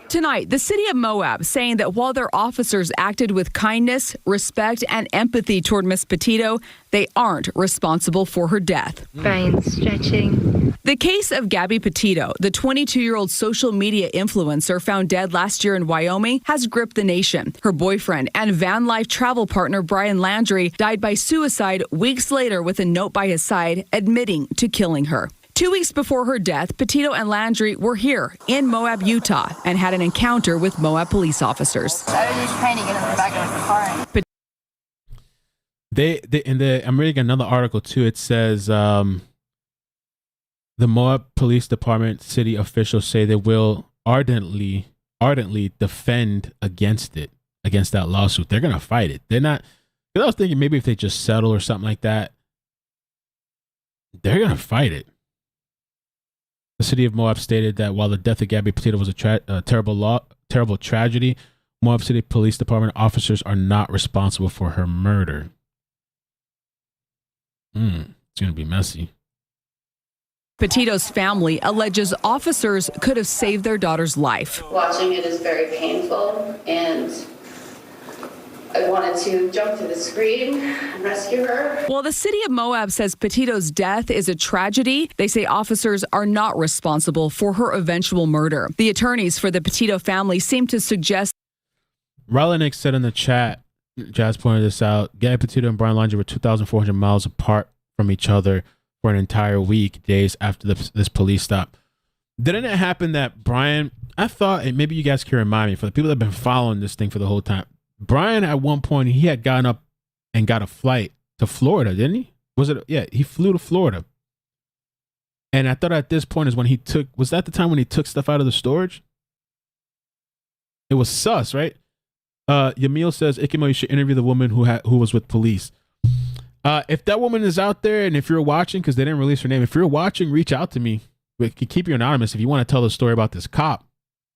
Tonight, the city of Moab saying that while their officers acted with kindness, respect, and empathy toward Miss Petito, they aren't responsible for her death. Brain stretching. The case of Gabby Petito, the 22-year-old social media influencer found dead last year in Wyoming, has gripped the nation. Her boyfriend and van life travel partner Brian Landry died by suicide weeks later with a note by his side admitting to killing her. 2 weeks before her death, Petito and Landry were here in Moab, Utah, and had an encounter with Moab police officers. I was just trying to get in the back of the car. I'm reading another article too. It says the Moab Police Department city officials say they will ardently defend against that lawsuit. They're gonna fight it. They're not. Because I was thinking maybe if they just settle or something like that, they're gonna fight it. The city of Moab stated that while the death of Gabby Petito was a terrible tragedy, Moab City Police Department officers are not responsible for her murder. It's going to be messy. Petito's family alleges officers could have saved their daughter's life. Watching it is very painful, and I wanted to jump to the screen and rescue her. While the city of Moab says Petito's death is a tragedy, they say officers are not responsible for her eventual murder. The attorneys for the Petito family seem to suggest. Rolinick said in the chat, Jazz pointed this out, Gabby Petito and Brian Landry were 2,400 miles apart from each other for an entire week, days after this police stop. Didn't it happen that Brian, I thought, and maybe you guys can remind me, for the people that have been following this thing for the whole time, Brian, at one point, he had gotten up and got a flight to Florida, didn't he? Yeah, he flew to Florida. And I thought at this point is when was that the time when he took stuff out of the storage? It was sus, right? Yamil says, iCkEdMeL, you should interview the woman who was with police. If that woman is out there, and if you're watching, because they didn't release her name, if you're watching, reach out to me. We can keep you anonymous. If you want to tell the story about this cop,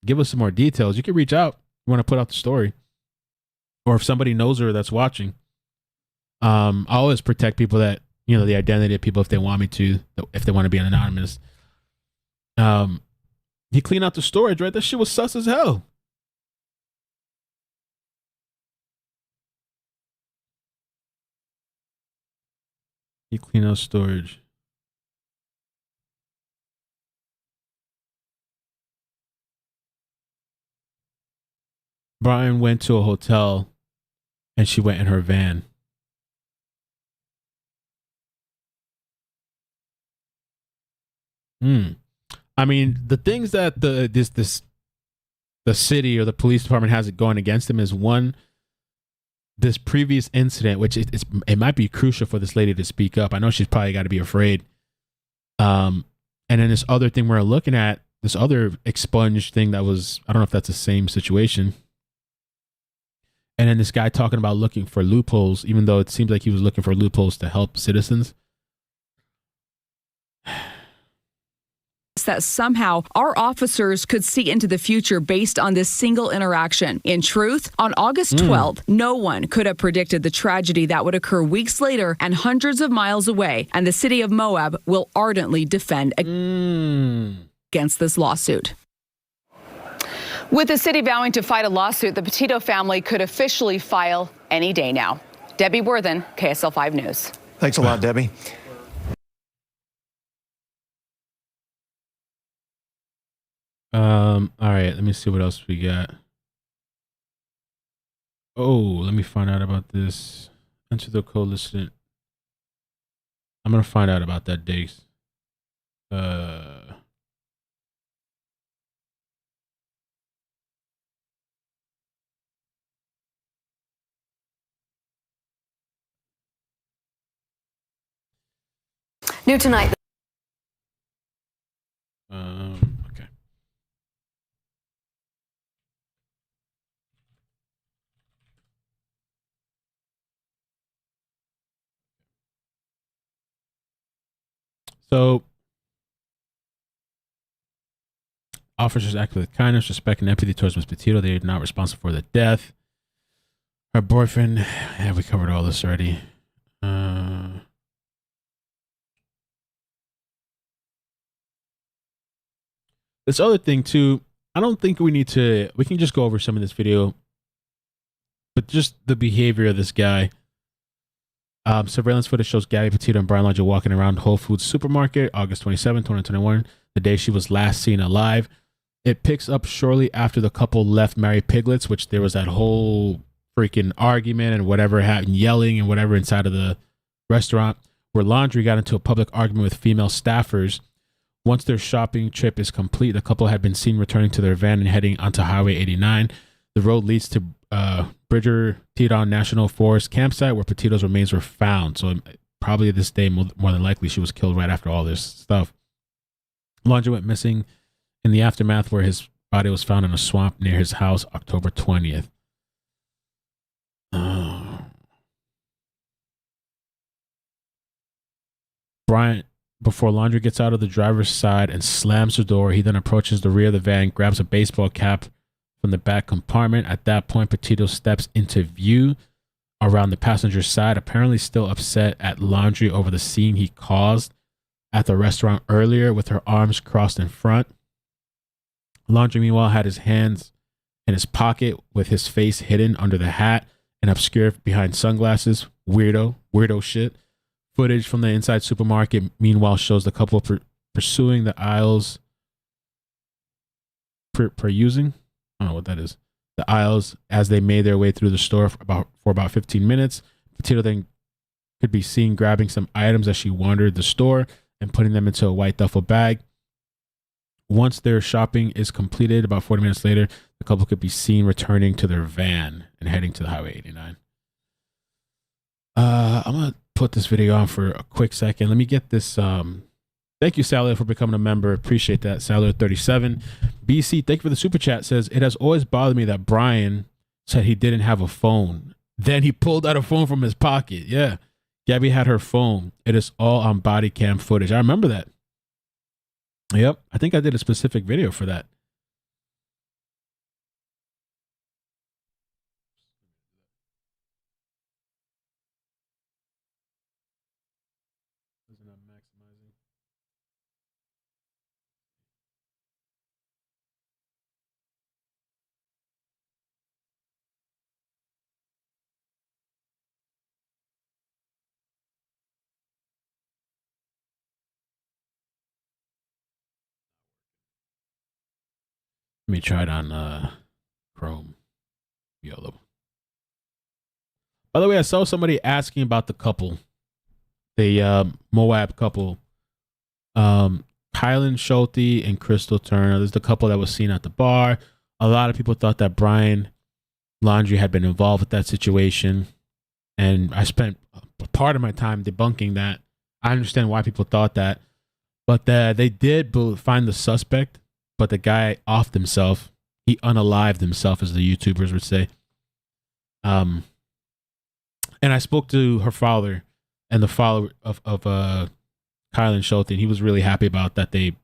give us some more details. You can reach out. You want to put out the story. Or if somebody knows her that's watching, I always protect people that, you know, the identity of people if they want me to, if they want to be anonymous. He cleaned out the storage, right? That shit was sus as hell. He cleaned out storage. Brian went to a hotel and she went in her van. I mean, the things that the city or the police department has it going against them is, one, this previous incident, which it might be crucial for this lady to speak up. I know she's probably got to be afraid. And then this other thing we're looking at, this other expunged thing that was, I don't know if that's the same situation. And then this guy talking about looking for loopholes, even though it seems like he was looking for loopholes to help citizens. That somehow our officers could see into the future based on this single interaction. In truth, on August 12th, no one could have predicted the tragedy that would occur weeks later and hundreds of miles away, and the city of Moab will ardently defend against this lawsuit. With the city vowing to fight a lawsuit, the Petito family could officially file any day now. Debbie Worthen, KSL 5 News. Thanks a lot, Debbie. All right, let me see what else we got. Oh, let me find out about this. Enter the code listed. I'm gonna find out about that date. New tonight. Okay. So, officers acted with kindness, respect, and empathy towards Ms. Petito. They are not responsible for the death. Her boyfriend, yeah, we covered all this already. This other thing too, I don't think we can just go over some of this video, but just the behavior of this guy. Surveillance footage shows Gabby Petito and Brian Laundrie walking around Whole Foods supermarket, August 27, 2021, the day she was last seen alive. It picks up shortly after the couple left Mary Piglets, which there was that whole freaking argument and whatever happened, yelling and whatever inside of the restaurant, where Laundrie got into a public argument with female staffers. Once their shopping trip is complete, the couple had been seen returning to their van and heading onto Highway 89. The road leads to Bridger Teton National Forest campsite, where Petito's remains were found. So probably this day, more than likely, she was killed right after all this stuff. Laundrie went missing in the aftermath, where his body was found in a swamp near his house, October 20th. Brian, before Laundrie gets out of the driver's side and slams the door, he then approaches the rear of the van, grabs a baseball cap from the back compartment. At that point, Petito steps into view around the passenger side, apparently still upset at Laundrie over the scene he caused at the restaurant earlier, with her arms crossed in front. Laundrie, meanwhile, had his hands in his pocket with his face hidden under the hat and obscured behind sunglasses. Weirdo shit. Footage from the inside supermarket, meanwhile, shows the couple pursuing the aisles, perusing. I don't know what that is. The aisles as they made their way through the store for about 15 minutes. Petito then could be seen grabbing some items as she wandered the store and putting them into a white duffel bag. Once their shopping is completed, about 40 minutes later, the couple could be seen returning to their van and heading to the Highway 89. I'm going to put this video on for a quick second. Let me get this. Thank you, Sally, for becoming a member. Appreciate that. Sally 37. BC, thank you for the super chat. Says, it has always bothered me that Brian said he didn't have a phone. Then he pulled out a phone from his pocket. Yeah. Gabby had her phone. It is all on body cam footage. I remember that. Yep. I think I did a specific video for that. Let me try it on Chrome. Yellow. By the way, I saw somebody asking about the couple, the Moab couple, Kylan Schulte and Crystal Turner. There's the couple that was seen at the bar. A lot of people thought that Brian Laundrie had been involved with that situation. And I spent part of my time debunking that. I understand why people thought that. But they did find the suspect, but the guy offed himself. He unalived himself, as the YouTubers would say. And I spoke to her father and the father of Kylan Schulte, and he was really happy about that they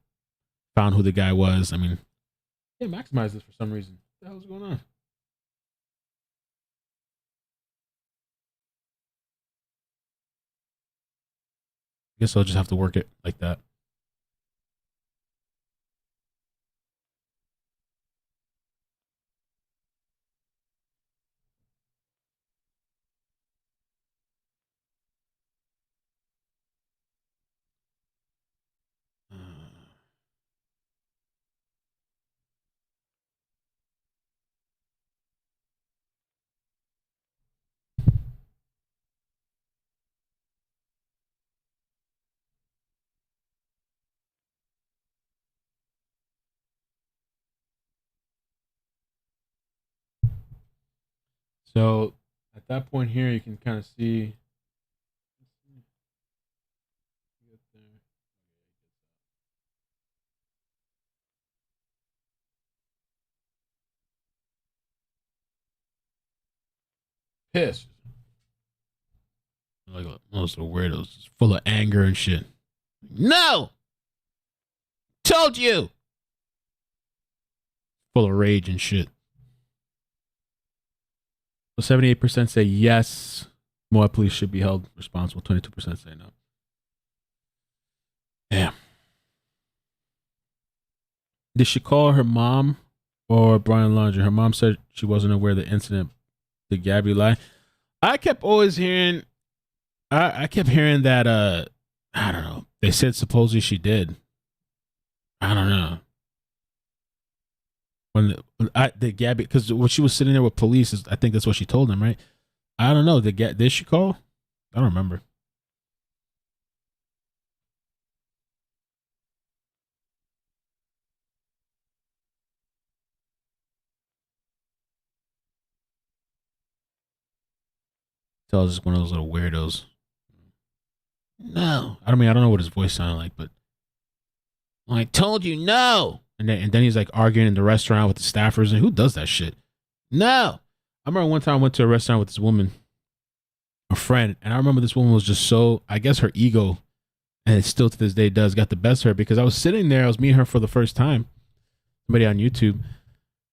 found who the guy was. I mean, yeah, maximize this for some reason. What the hell's going on? I guess I'll just have to work it like that. So at that point here, you can kind of see. Pissed. Like most of the weirdos, full of anger and shit. No! Told you! Full of rage and shit. So 78% say yes, Moab police should be held responsible. 22% say no. Damn. Did she call her mom or Brian Laundrie? Her mom said she wasn't aware of the incident. Did Gabby lie? I kept always hearing, I kept hearing that, I don't know. They said supposedly she did. I don't know. When the Gabby, because when she was sitting there with police, I think that's what she told them, right? I don't know. Did she call? I don't remember. Tells us one of those little weirdos. No, I don't know what his voice sounded like, but I told you no. And then he's like arguing in the restaurant with the staffers. And who does that shit? No. I remember one time I went to a restaurant with this woman, a friend, and I remember this woman was just so, I guess her ego, and it still to this day does, got the best of her, because I was sitting there, I was meeting her for the first time, somebody on YouTube,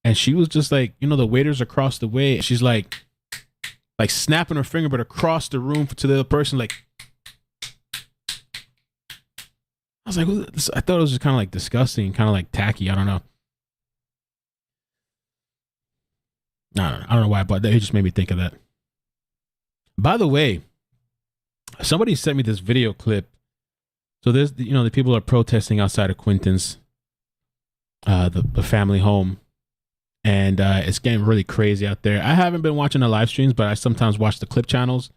and she was just like, you know, the waiters across the way, she's like snapping her finger, but across the room to the other person, like, I was like, I thought it was just kind of like disgusting, kind of like tacky. I don't know. I don't know why, but it just made me think of that. By the way, somebody sent me this video clip. So there's, you know, the people are protesting outside of Quinton's, the family home, and it's getting really crazy out there. I haven't been watching the live streams, but I sometimes watch the clip channels.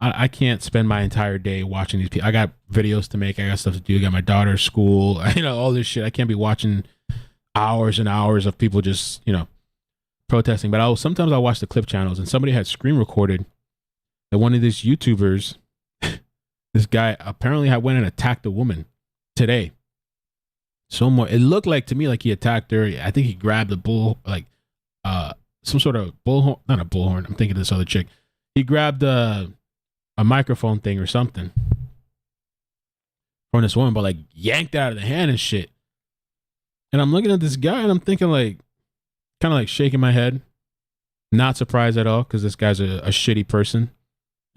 I can't spend my entire day watching these people. I got videos to make. I got stuff to do. I got my daughter's school. You know, all this shit. I can't be watching hours and hours of people just, you know, protesting. But sometimes I'll watch the clip channels, and somebody had screen recorded that one of these YouTubers, this guy apparently had went and attacked a woman today. It looked like to me like he attacked her. I think he grabbed a bull, like some sort of bullhorn, not a bullhorn. I'm thinking of this other chick. He grabbed a microphone thing or something from this woman, but like yanked out of the hand and shit. And I'm looking at this guy and I'm thinking, like, kind of like shaking my head. Not surprised at all, because this guy's a shitty person.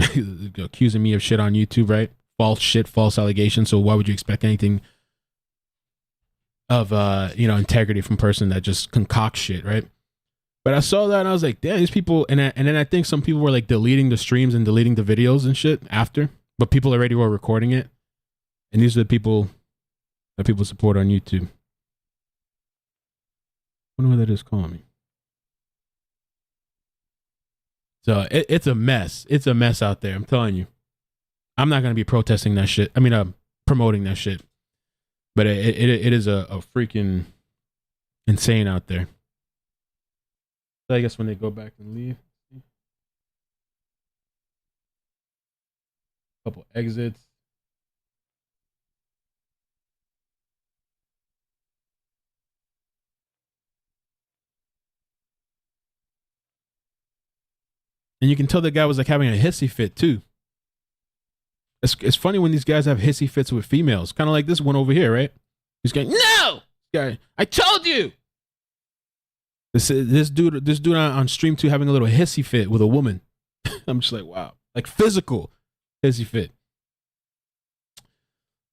Accusing me of shit on YouTube, right? False shit, false allegations. So why would you expect anything of integrity from a person that just concocts shit, right? But I saw that and I was like, damn, these people, and then I think some people were like deleting the streams and deleting the videos and shit after, but people already were recording it. And these are the people that people support on YouTube. I wonder what that is calling me. So it's a mess. It's a mess out there. I'm telling you. I'm not going to be protesting that shit. I mean, promoting that shit. But it is a freaking insane out there. I guess when they go back and leave. Couple exits. And you can tell the guy was like having a hissy fit too. It's funny when these guys have hissy fits with females. Kind of like this one over here, right? He's going, no! Guy, I told you! This dude on stream 2 having a little hissy fit with a woman. I'm just like, wow. Like physical hissy fit.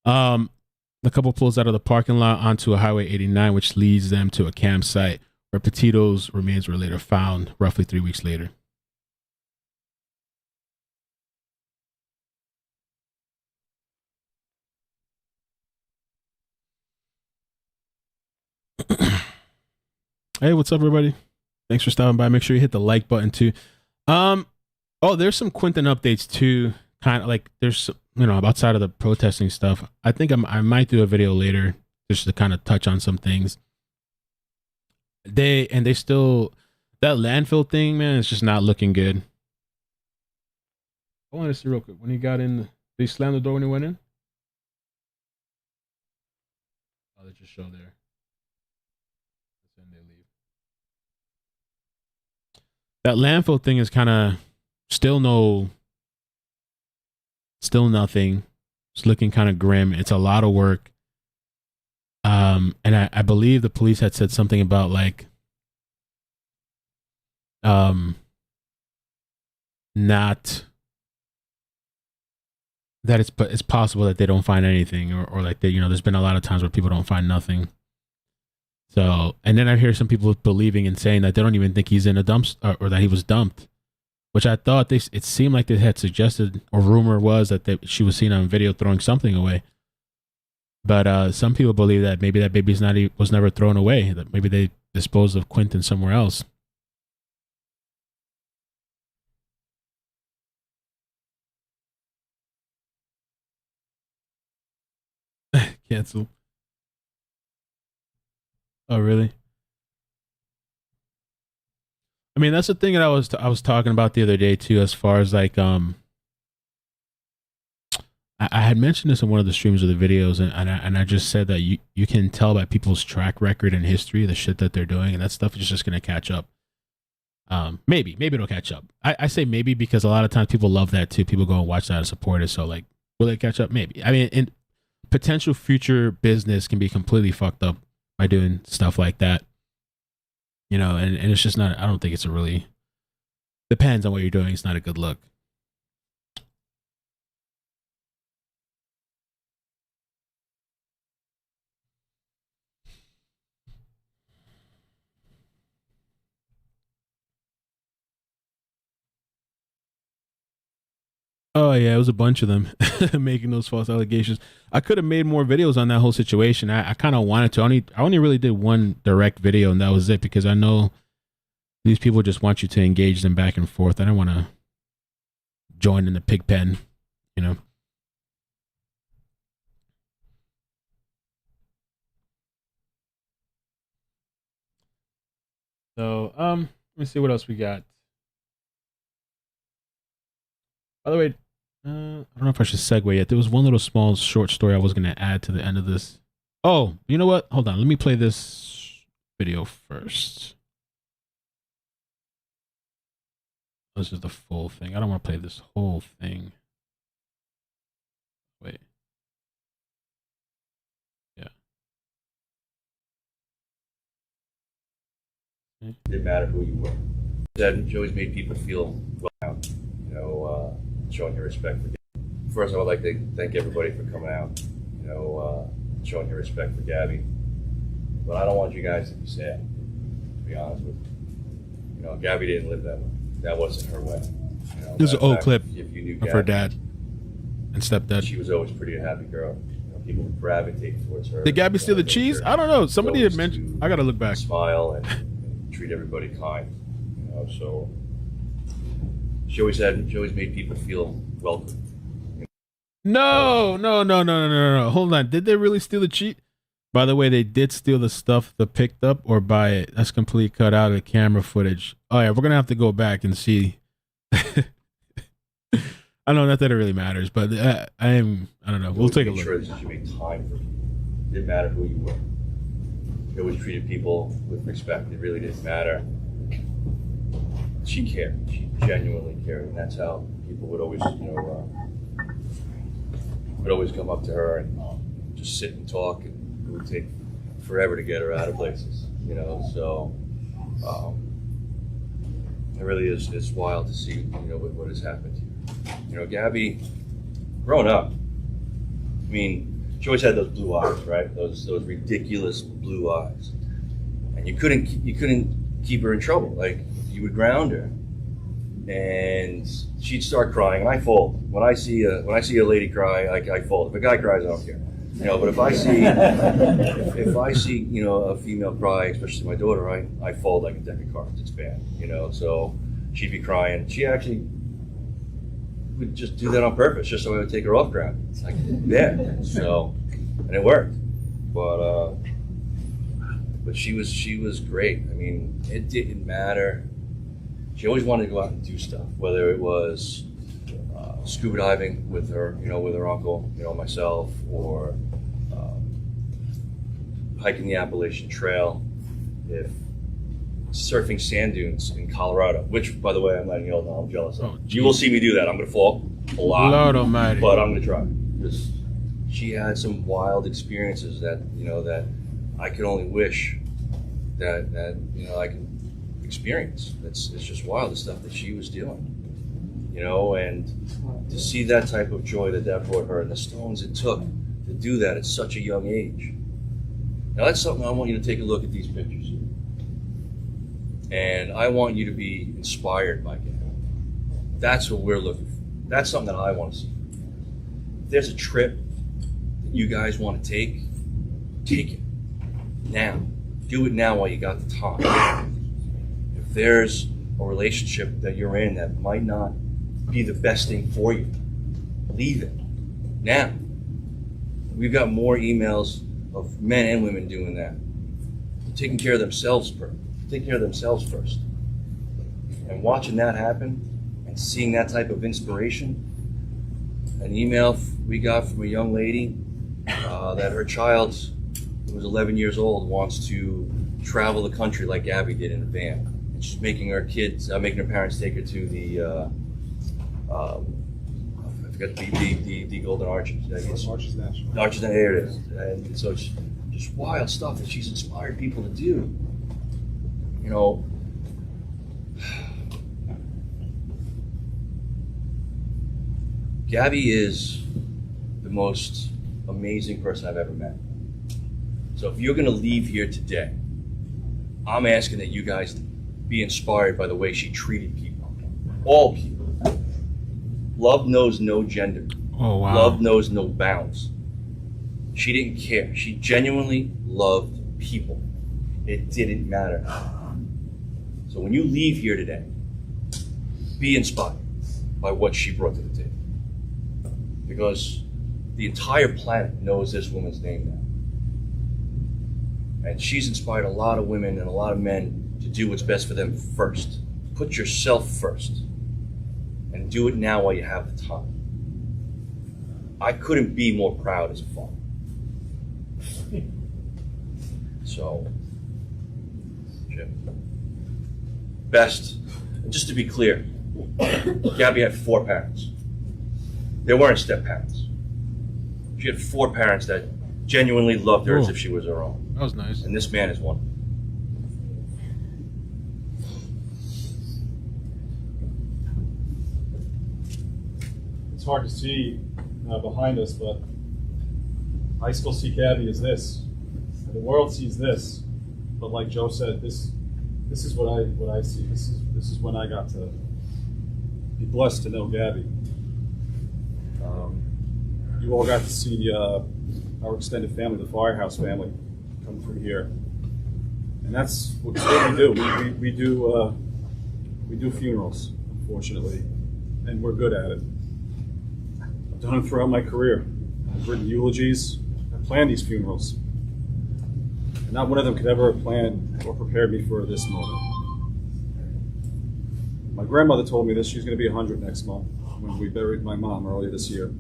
The couple pulls out of the parking lot onto a Highway 89, which leads them to a campsite where Petito's remains were later found roughly 3 weeks later. Hey, what's up, everybody? Thanks for stopping by. Make sure you hit the like button too. Oh, there's some Quentin updates too. Kind of like there's, you know, outside of the protesting stuff. I think I might do a video later just to kind of touch on some things. They still, that landfill thing, man, it's just not looking good. I want to see real quick when he got in. Did he slam the door when he went in? Oh, they just show there. That landfill thing is kind of still nothing. It's looking kind of grim. It's a lot of work. And I believe the police had said something about like, not that it's possible that they don't find anything or like they, you know, there's been a lot of times where people don't find nothing. So, and then I hear some people believing and saying that they don't even think he's in a dump or that he was dumped, which I thought it seemed like they had suggested, or rumor was that she was seen on video throwing something away. But some people believe that maybe that baby's was never thrown away, that maybe they disposed of Quentin somewhere else. Cancel. Oh, really? I mean, that's the thing that I was talking about the other day too, as far as like I had mentioned this in one of the streams of the videos, and I just said that you can tell by people's track record and history the shit that they're doing, and that stuff is just gonna catch up. Maybe it'll catch up. I say maybe because a lot of times people love that too. People go and watch that and support it. So like, will it catch up? Maybe. I mean, in potential future business can be completely fucked up by doing stuff like that, you know, and it's just not, I don't think it's a really, depends on what you're doing. It's not a good look. Oh yeah, it was a bunch of them making those false allegations. I could have made more videos on that whole situation. I kind of wanted to. I only really did one direct video, and that was it, because I know these people just want you to engage them back and forth. I don't want to join in the pig pen, you know. So let me see what else we got. By the way, I don't know if I should segue yet. There was one little small short story I was going to add to the end of this. Oh, you know what? Hold on. Let me play this video first. This is the full thing. I don't want to play this whole thing. Wait. Yeah. It didn't matter who you were. She always made people feel well, you know, showing your respect for Gabby. First, I would like to thank everybody for coming out, you know, showing your respect for Gabby. But I don't want you guys to be sad, to be honest with you. You know, Gabby didn't live that way. That wasn't her way. You know, this is an old clip if you knew of Gabby, her dad and stepdad. She was always pretty a happy girl. You know, people would gravitate towards her. Did Gabby steal the cheese? I don't know. Somebody had mentioned. I gotta look back. Smile and treat everybody kind. You know, so she always made people feel welcome. No. Hold on. Did they really steal the cheese? By the way, they did steal the stuff they picked up or buy it. That's completely cut out of the camera footage. Oh yeah, we're gonna have to go back and see. I know, not that it really matters, but I don't know. We'll take a look. Sure that you make time for people. It didn't matter who you were. You always treated people with respect. It really didn't matter. She cared. She genuinely cared, and that's how people would always, would always come up to her and just sit and talk, and it would take forever to get her out of places, So it really is. It's wild to see, what has happened here. Gabby, growing up, I mean, she always had those blue eyes, right? Those ridiculous blue eyes, and you couldn't keep her in trouble. Like, you would ground her, and she'd start crying, and I fold. When I see a lady cry, I fold. If a guy cries, I don't care. But if I see a female cry, especially my daughter, I fold like a deck of cards. It's bad, So she'd be crying. She actually would just do that on purpose, just so I would take her off ground. It's like, yeah. So, and it worked. But she was great. I mean, it didn't matter. She always wanted to go out and do stuff, whether it was scuba diving with her, with her uncle, myself, or hiking the Appalachian Trail, if surfing sand dunes in Colorado, which, by the way, I'm letting you all know I'm jealous of. You will see me do that. I'm going to fall a lot, Lord Almighty. But I'm going to try. Because she had some wild experiences that that I could only wish that I could experience. It's just wild, the stuff that she was doing. And to see that type of joy that brought her, and the stones it took to do that at such a young age. Now, that's something I want you to take a look at these pictures. And I want you to be inspired by Gabby. That's what we're looking for. That's something that I want to see. If there's a trip that you guys want to take it now. Do it now while you got the time. If there's a relationship that you're in that might not be the best thing for you, leave it now. We've got more emails of men and women doing that, taking care of themselves first. Take care of themselves first. And watching that happen and seeing that type of inspiration. An email we got from a young lady that her child, who was 11 years old, wants to travel the country like Gabby did in a van. And she's making her parents take her to the I forgot the Golden Arches. Arches National. Arches, there it is. And so it's just wild stuff that she's inspired people to do. Gabby is the most amazing person I've ever met. So if you're going to leave here today, I'm asking that you guys be inspired by the way she treated people. All people. Love knows no gender. Oh, wow. Love knows no bounds. She didn't care. She genuinely loved people. It didn't matter. So when you leave here today, be inspired by what she brought to the table. Because the entire planet knows this woman's name now. And she's inspired a lot of women and a lot of men to do what's best for them first. Put yourself first. And do it now while you have the time. I couldn't be more proud as a father. So, Jim. Best, and just to be clear, Gabby had 4 parents. They weren't step-parents. She had 4 parents that genuinely loved her as if she was her own. That was nice. And this man is one. It's hard to see behind us, but I still see Gabby as this. And the world sees this. But like Joe said, this is what I see. This is when I got to be blessed to know Gabby. You all got to see our extended family, the Firehouse family, come through here, and that's what we do. We do funerals, unfortunately, and we're good at it. I've done it throughout my career. I've written eulogies. I planned these funerals. Not one of them could ever have planned or prepared me for this moment. My grandmother told me that she was going to be 100 next month when we buried my mom earlier this year.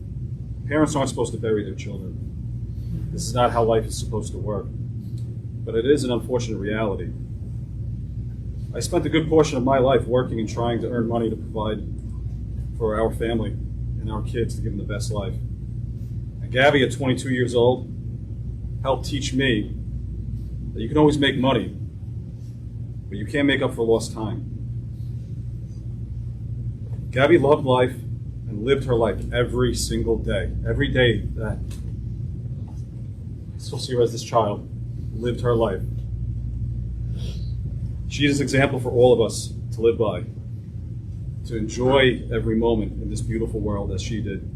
Parents aren't supposed to bury their children. This is not how life is supposed to work. But it is an unfortunate reality. I spent a good portion of my life working and trying to earn money to provide for our family and our kids to give them the best life. And Gabby, at 22 years old, helped teach me that you can always make money, but you can't make up for lost time. Gabby loved life and lived her life every single day. Every day that I still see her as this child, lived her life. She is an example for all of us to live by, to enjoy every moment in this beautiful world as she did.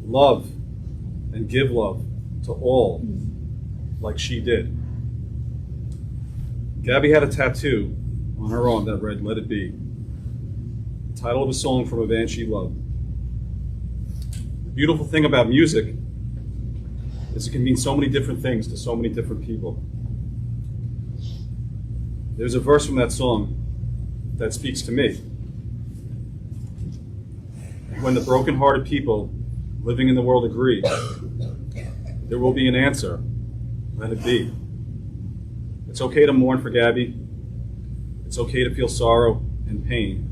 Love and give love to all like she did. Gabby had a tattoo on her arm that read, "Let It Be," the title of a song from a band she loved. The beautiful thing about music is it can mean so many different things to so many different people. There's a verse from that song that speaks to me. When the broken-hearted people living in the world agree, there will be an answer. Let it be. It's okay to mourn for Gabby. It's okay to feel sorrow and pain.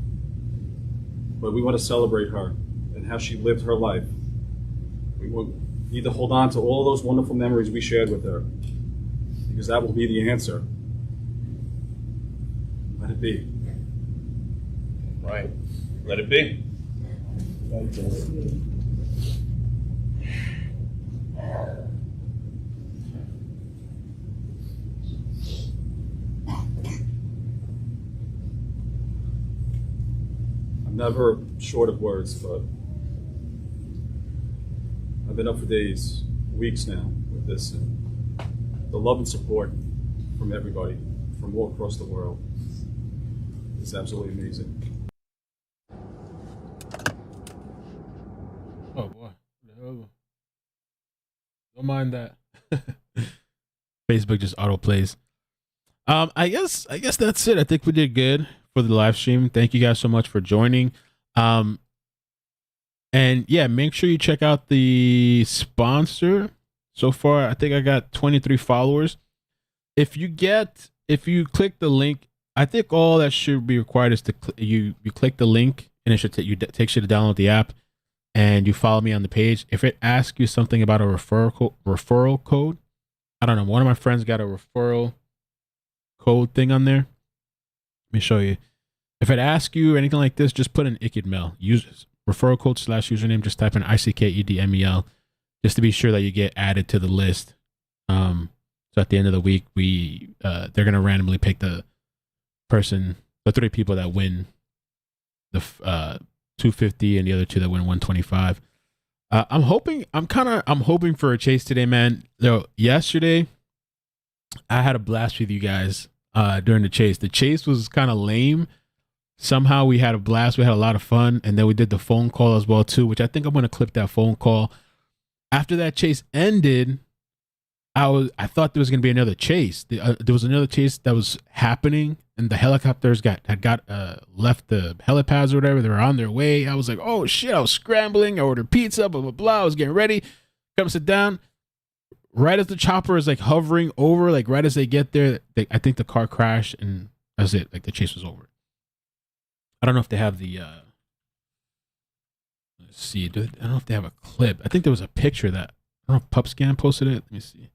But we want to celebrate her and how she lived her life. We need to hold on to all those wonderful memories we shared with her, because that will be the answer. Let it be. Right. Let it be. I'm never short of words, but I've been up for days, weeks now with this, and the love and support from everybody, from all across the world, is absolutely amazing. Oh boy. Don't mind that. Facebook just auto plays. I guess that's it. I think we did good for the live stream. Thank you guys so much for joining. And yeah, make sure you check out the sponsor. So far, I think I got 23 followers. If you click the link, I think all that should be required is to you click the link, and it should takes you to download the app, and you follow me on the page. If it asks you something about a referral code, I don't know. One of my friends got a referral code thing on there. Let me show you. If it asks you anything like this, just put in iCkEdMeL. Use referral code / username. Just type in iCkEdMEL, just to be sure that you get added to the list. So at the end of the week, they're gonna randomly pick the 3 people that win the 250 and the other 2 that win 125. I'm hoping for a chase today, man. Yesterday I had a blast with you guys during the chase. The chase was kind of lame. Somehow we had a blast. We had a lot of fun, and then we did the phone call as well too, which I think I'm going to clip that phone call. After that chase ended, I thought there was going to be another chase. There was another chase that was happening, and the helicopters had left the helipads or whatever. They were on their way. I was like, oh shit! I was scrambling. I ordered pizza. Blah blah blah. I was getting ready. Come sit down. Right as the chopper is like hovering over, like right as they get there, I think the car crashed, and that's it. Like the chase was over. I don't know if they have the. Let's see. I don't know if they have a clip. I think there was a picture that I don't know if PupScan posted it. Let me see.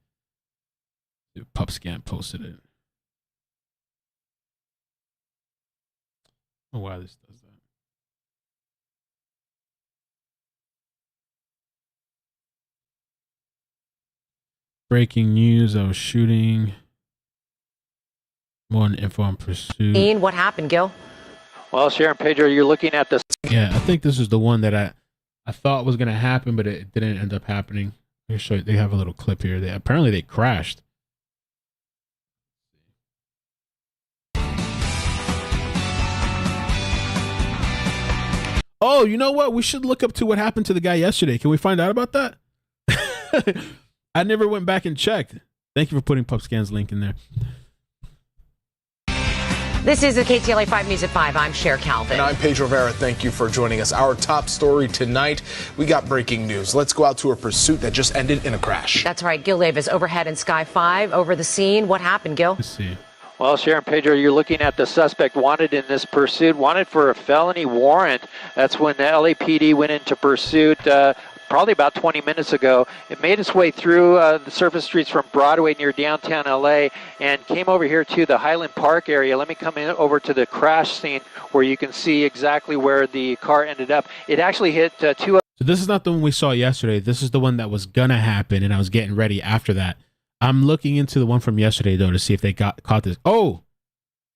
If PupScan posted it. Oh wow, this does that. Breaking news, I was shooting. More info on pursuit. What happened, Gil? Well, Sharon Pedro, you're looking at this. Yeah, I think this is the one that I thought was going to happen, but it didn't end up happening. Let me show you. They have a little clip here. Apparently they crashed. Oh, you know what? We should look up to what happened to the guy yesterday. Can we find out about that? I never went back and checked. Thank you for putting PubScan's link in there. This is the KTLA 5 News at 5. I'm Cher Calvin. And I'm Pedro Rivera. Thank you for joining us. Our top story tonight, we got breaking news. Let's go out to a pursuit that just ended in a crash. That's right. Gil Davis overhead in Sky 5 over the scene. What happened, Gil? Let's see. Well, Sharon Pedro, you're looking at the suspect wanted in this pursuit, wanted for a felony warrant. That's when the LAPD went into pursuit probably about 20 minutes ago. It made its way through the surface streets from Broadway near downtown LA and came over here to the Highland Park area. Let me come in over to the crash scene where you can see exactly where the car ended up. It actually hit two. So this is not the one we saw yesterday. This is the one that was gonna happen, and I was getting ready after that. I'm looking into the one from yesterday though to see if they caught this. Oh,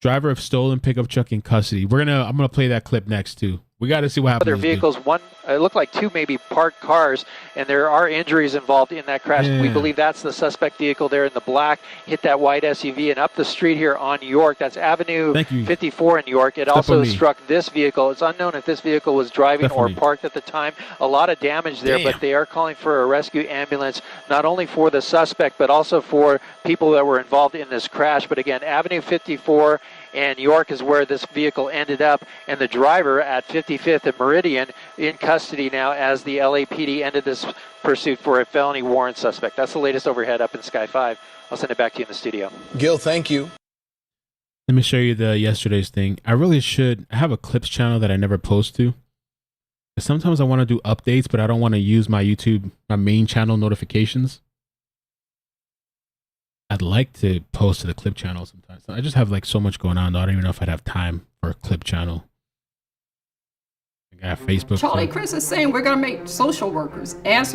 driver of stolen pickup truck in custody. I'm gonna play that clip next too. We got to see what happens. Other vehicles, one, it looked like two maybe parked cars, and there are injuries involved in that crash. Yeah. We believe that's the suspect vehicle there in the black, hit that white SUV, and up the street here on York, that's Avenue 54 in York. It also struck this vehicle. It's unknown if this vehicle was driving or parked at the time. A lot of damage there, but they are calling for a rescue ambulance, not only for the suspect, but also for people that were involved in this crash. But again, Avenue 54 and York is where this vehicle ended up, and the driver at 55th and Meridian in custody now as the LAPD ended this pursuit for a felony warrant suspect. That's the latest overhead up in Sky 5. I'll send it back to you in the studio. Gil, thank you. Let me show you the yesterday's thing. I really should have a clips channel that I never post to. Sometimes I want to do updates, but I don't want to use my main channel notifications. I'd like to post to the clip channel sometimes. I just have like so much going on though. I don't even know if I'd have time for a clip channel. I got Facebook. Charlie Chris is saying we're going to make social workers answer.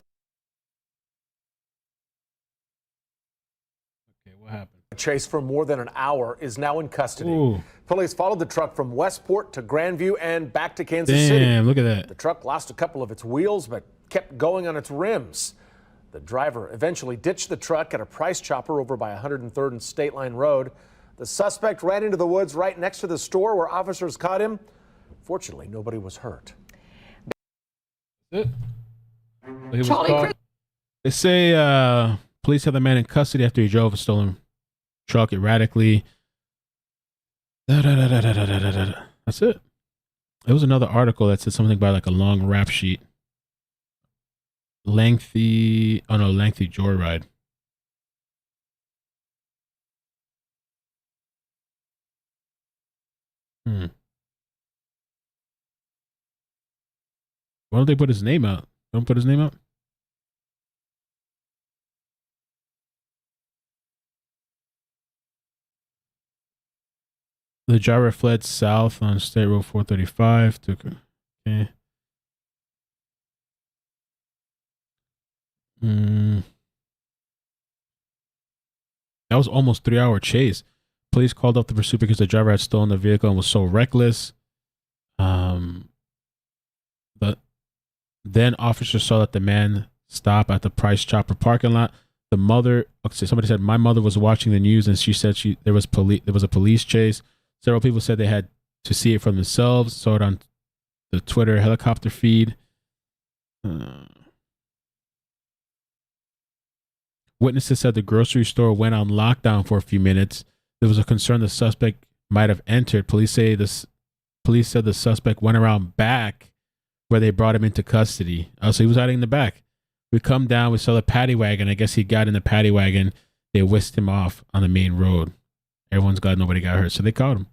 Okay, what happened? Chase for more than an hour is now in custody. Ooh. Police followed the truck from Westport to Grandview and back to Kansas Damn, City. look at that. The truck lost a couple of its wheels but kept going on its rims. The driver eventually ditched the truck at a price chopper over by 103rd and State Line Road. The suspect ran into the woods right next to the store where officers caught him. Fortunately, nobody was hurt. He was caught. They say police have the man in custody after he drove a stolen truck erratically. That's it. There was another article that said something about like a long rap sheet. Lengthy joyride. Why don't they put his name out? Don't put his name out? The driver fled south on State Road 435. Okay. That was almost 3-hour chase. Police called up the pursuit because the driver had stolen the vehicle and was so reckless. But then officers saw that the man stopped at the Price Chopper parking lot. The mother, somebody said, my mother was watching the news and she said there was a police chase. Several people said they had to see it for themselves. Saw it on the Twitter helicopter feed. Witnesses said the grocery store went on lockdown for a few minutes. There was a concern the suspect might have entered. Police said the suspect went around back where they brought him into custody. Oh, so he was hiding in the back. We come down, we saw the paddy wagon. I guess he got in the paddy wagon. They whisked him off on the main road. Everyone's glad nobody got hurt, so they caught him.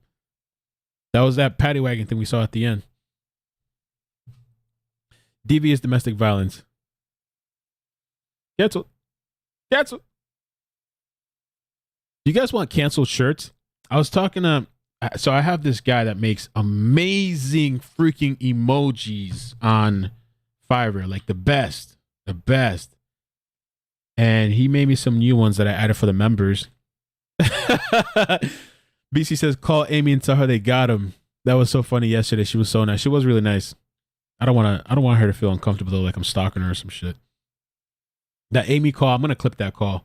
That was that paddy wagon thing we saw at the end. Devious domestic violence. Cancel. Cancel. You guys want canceled shirts? I was talking to, so I have this guy that makes amazing freaking emojis on Fiverr, like the best. And he made me some new ones that I added for the members. BC says, call Amy and tell her they got him. That was so funny yesterday. She was so nice. She was really nice. I don't want her to feel uncomfortable though, like I'm stalking her or some shit. That Amy call, I'm gonna clip that call.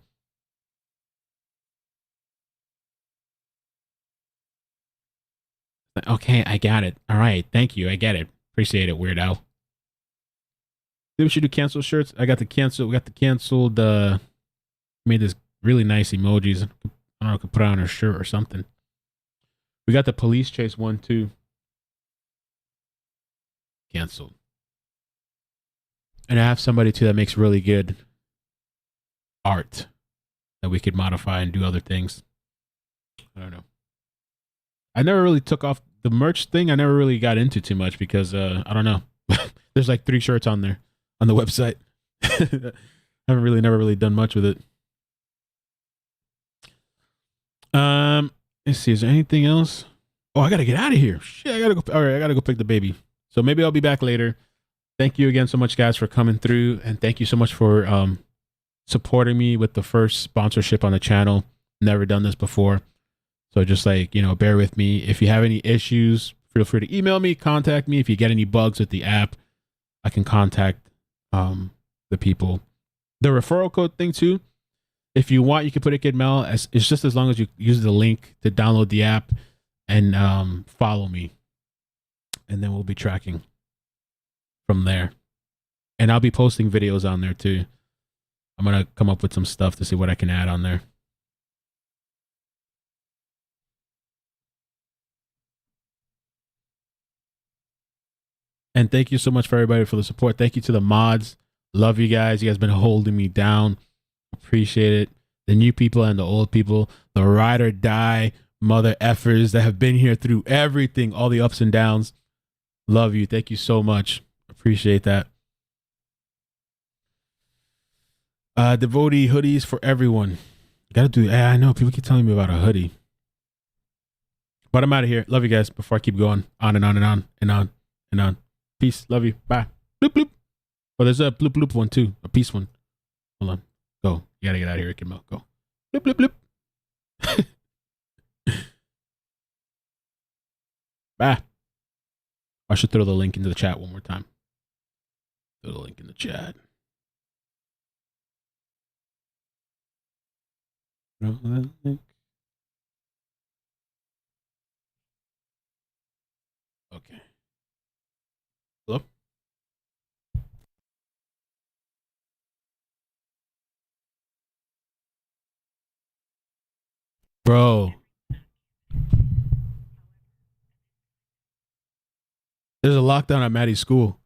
Okay, I got it. All right, thank you. I get it. Appreciate it, weirdo. Maybe we should do cancel shirts. We got the canceled. Made this really nice emojis. I don't know, I could put it on her shirt or something. We got the police chase one too. Canceled. And I have somebody too that makes really good art that we could modify and do other things. I don't know. I never really took off the merch thing. I never really got into too much because I don't know. There's like 3 shirts on there on the website. Never really done much with it. Let's see. Is there anything else? Oh, I gotta get out of here. Shit, I gotta go. All right, I gotta go pick the baby. So maybe I'll be back later. Thank you again so much, guys, for coming through, and thank you so much for supporting me with the first sponsorship on the channel. Never done this before, so just like, you know, bear with me. If you have any issues, feel free to email me, contact me. If you get any bugs with the app, I can contact the people. The referral code thing too. If you want, you can put iCkEdMeL. It's just as long as you use the link to download the app and follow me, and then we'll be tracking from there. And I'll be posting videos on there too. I'm gonna come up with some stuff to see what I can add on there. And thank you so much for everybody for the support. Thank you to the mods. Love you guys. You guys been holding me down. Appreciate it. The new people and the old people, the ride or die mother effers that have been here through everything, all the ups and downs. Love you. Thank you so much. Appreciate that. Devotee hoodies for everyone. Gotta do. I know people keep telling me about a hoodie, but I'm out of here. Love you guys. Before I keep going on and on and on and on and on. Peace. Love you. Bye. Bloop bloop. Oh, there's a bloop bloop one too. A peace one. Hold on. Go. You gotta get out of here, iCkEdMeL. Go. Bloop bloop bloop. Bye. I should throw the link into the chat one more time. Throw the link in the chat. Throw that link. Okay. Hello? Bro. There's a lockdown at Maddie's school.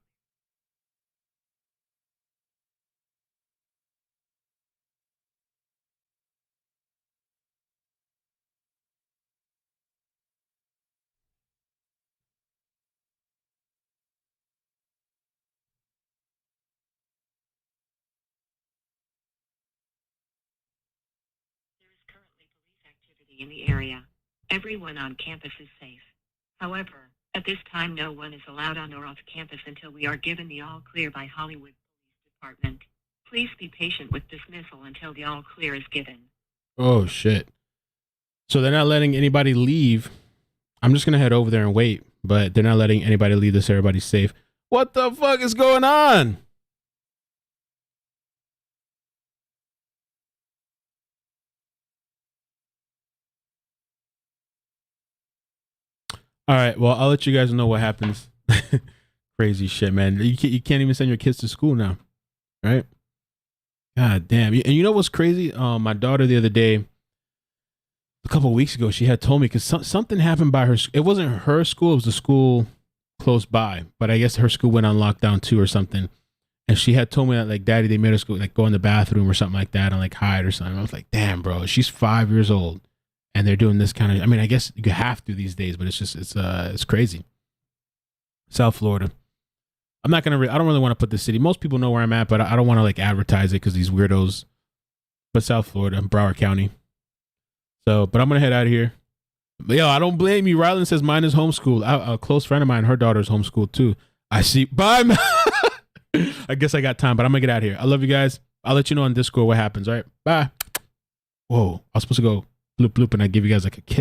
In the area. Everyone on campus is safe. However, at this time no one is allowed on or off campus until we are given the all clear by Hollywood Police Department. Please be patient with dismissal until the all clear is given. Oh shit. So they're not letting anybody leave. I'm just gonna head over there and wait, but they're not letting anybody leave this. Everybody's safe. What the fuck is going on? All right, well, I'll let you guys know what happens. Crazy shit, man. You can't even send your kids to school now, right? God damn. And you know what's crazy? My daughter the other day, a couple of weeks ago, she had told me because something happened by her. It wasn't her school. It was the school close by. But I guess her school went on lockdown too or something. And she had told me that, like, Daddy, they made us go, like, go in the bathroom or something like that and, like, hide or something. I was like, damn, bro, she's 5 years old. And they're doing this kind of, I mean, I guess you have to these days, but it's just, it's crazy. South Florida. I'm not going to, I don't really want to put the city. Most people know where I'm at, but I don't want to like advertise it because these weirdos. But South Florida, Broward County. So, but I'm going to head out of here. But yo, I don't blame you. Rylan says mine is homeschooled. A close friend of mine, her daughter's homeschooled too. I see. Bye, man. I guess I got time, but I'm going to get out of here. I love you guys. I'll let you know on Discord what happens. All right. Bye. Whoa. I was supposed to go bloop bloop and I give you guys like a kiss.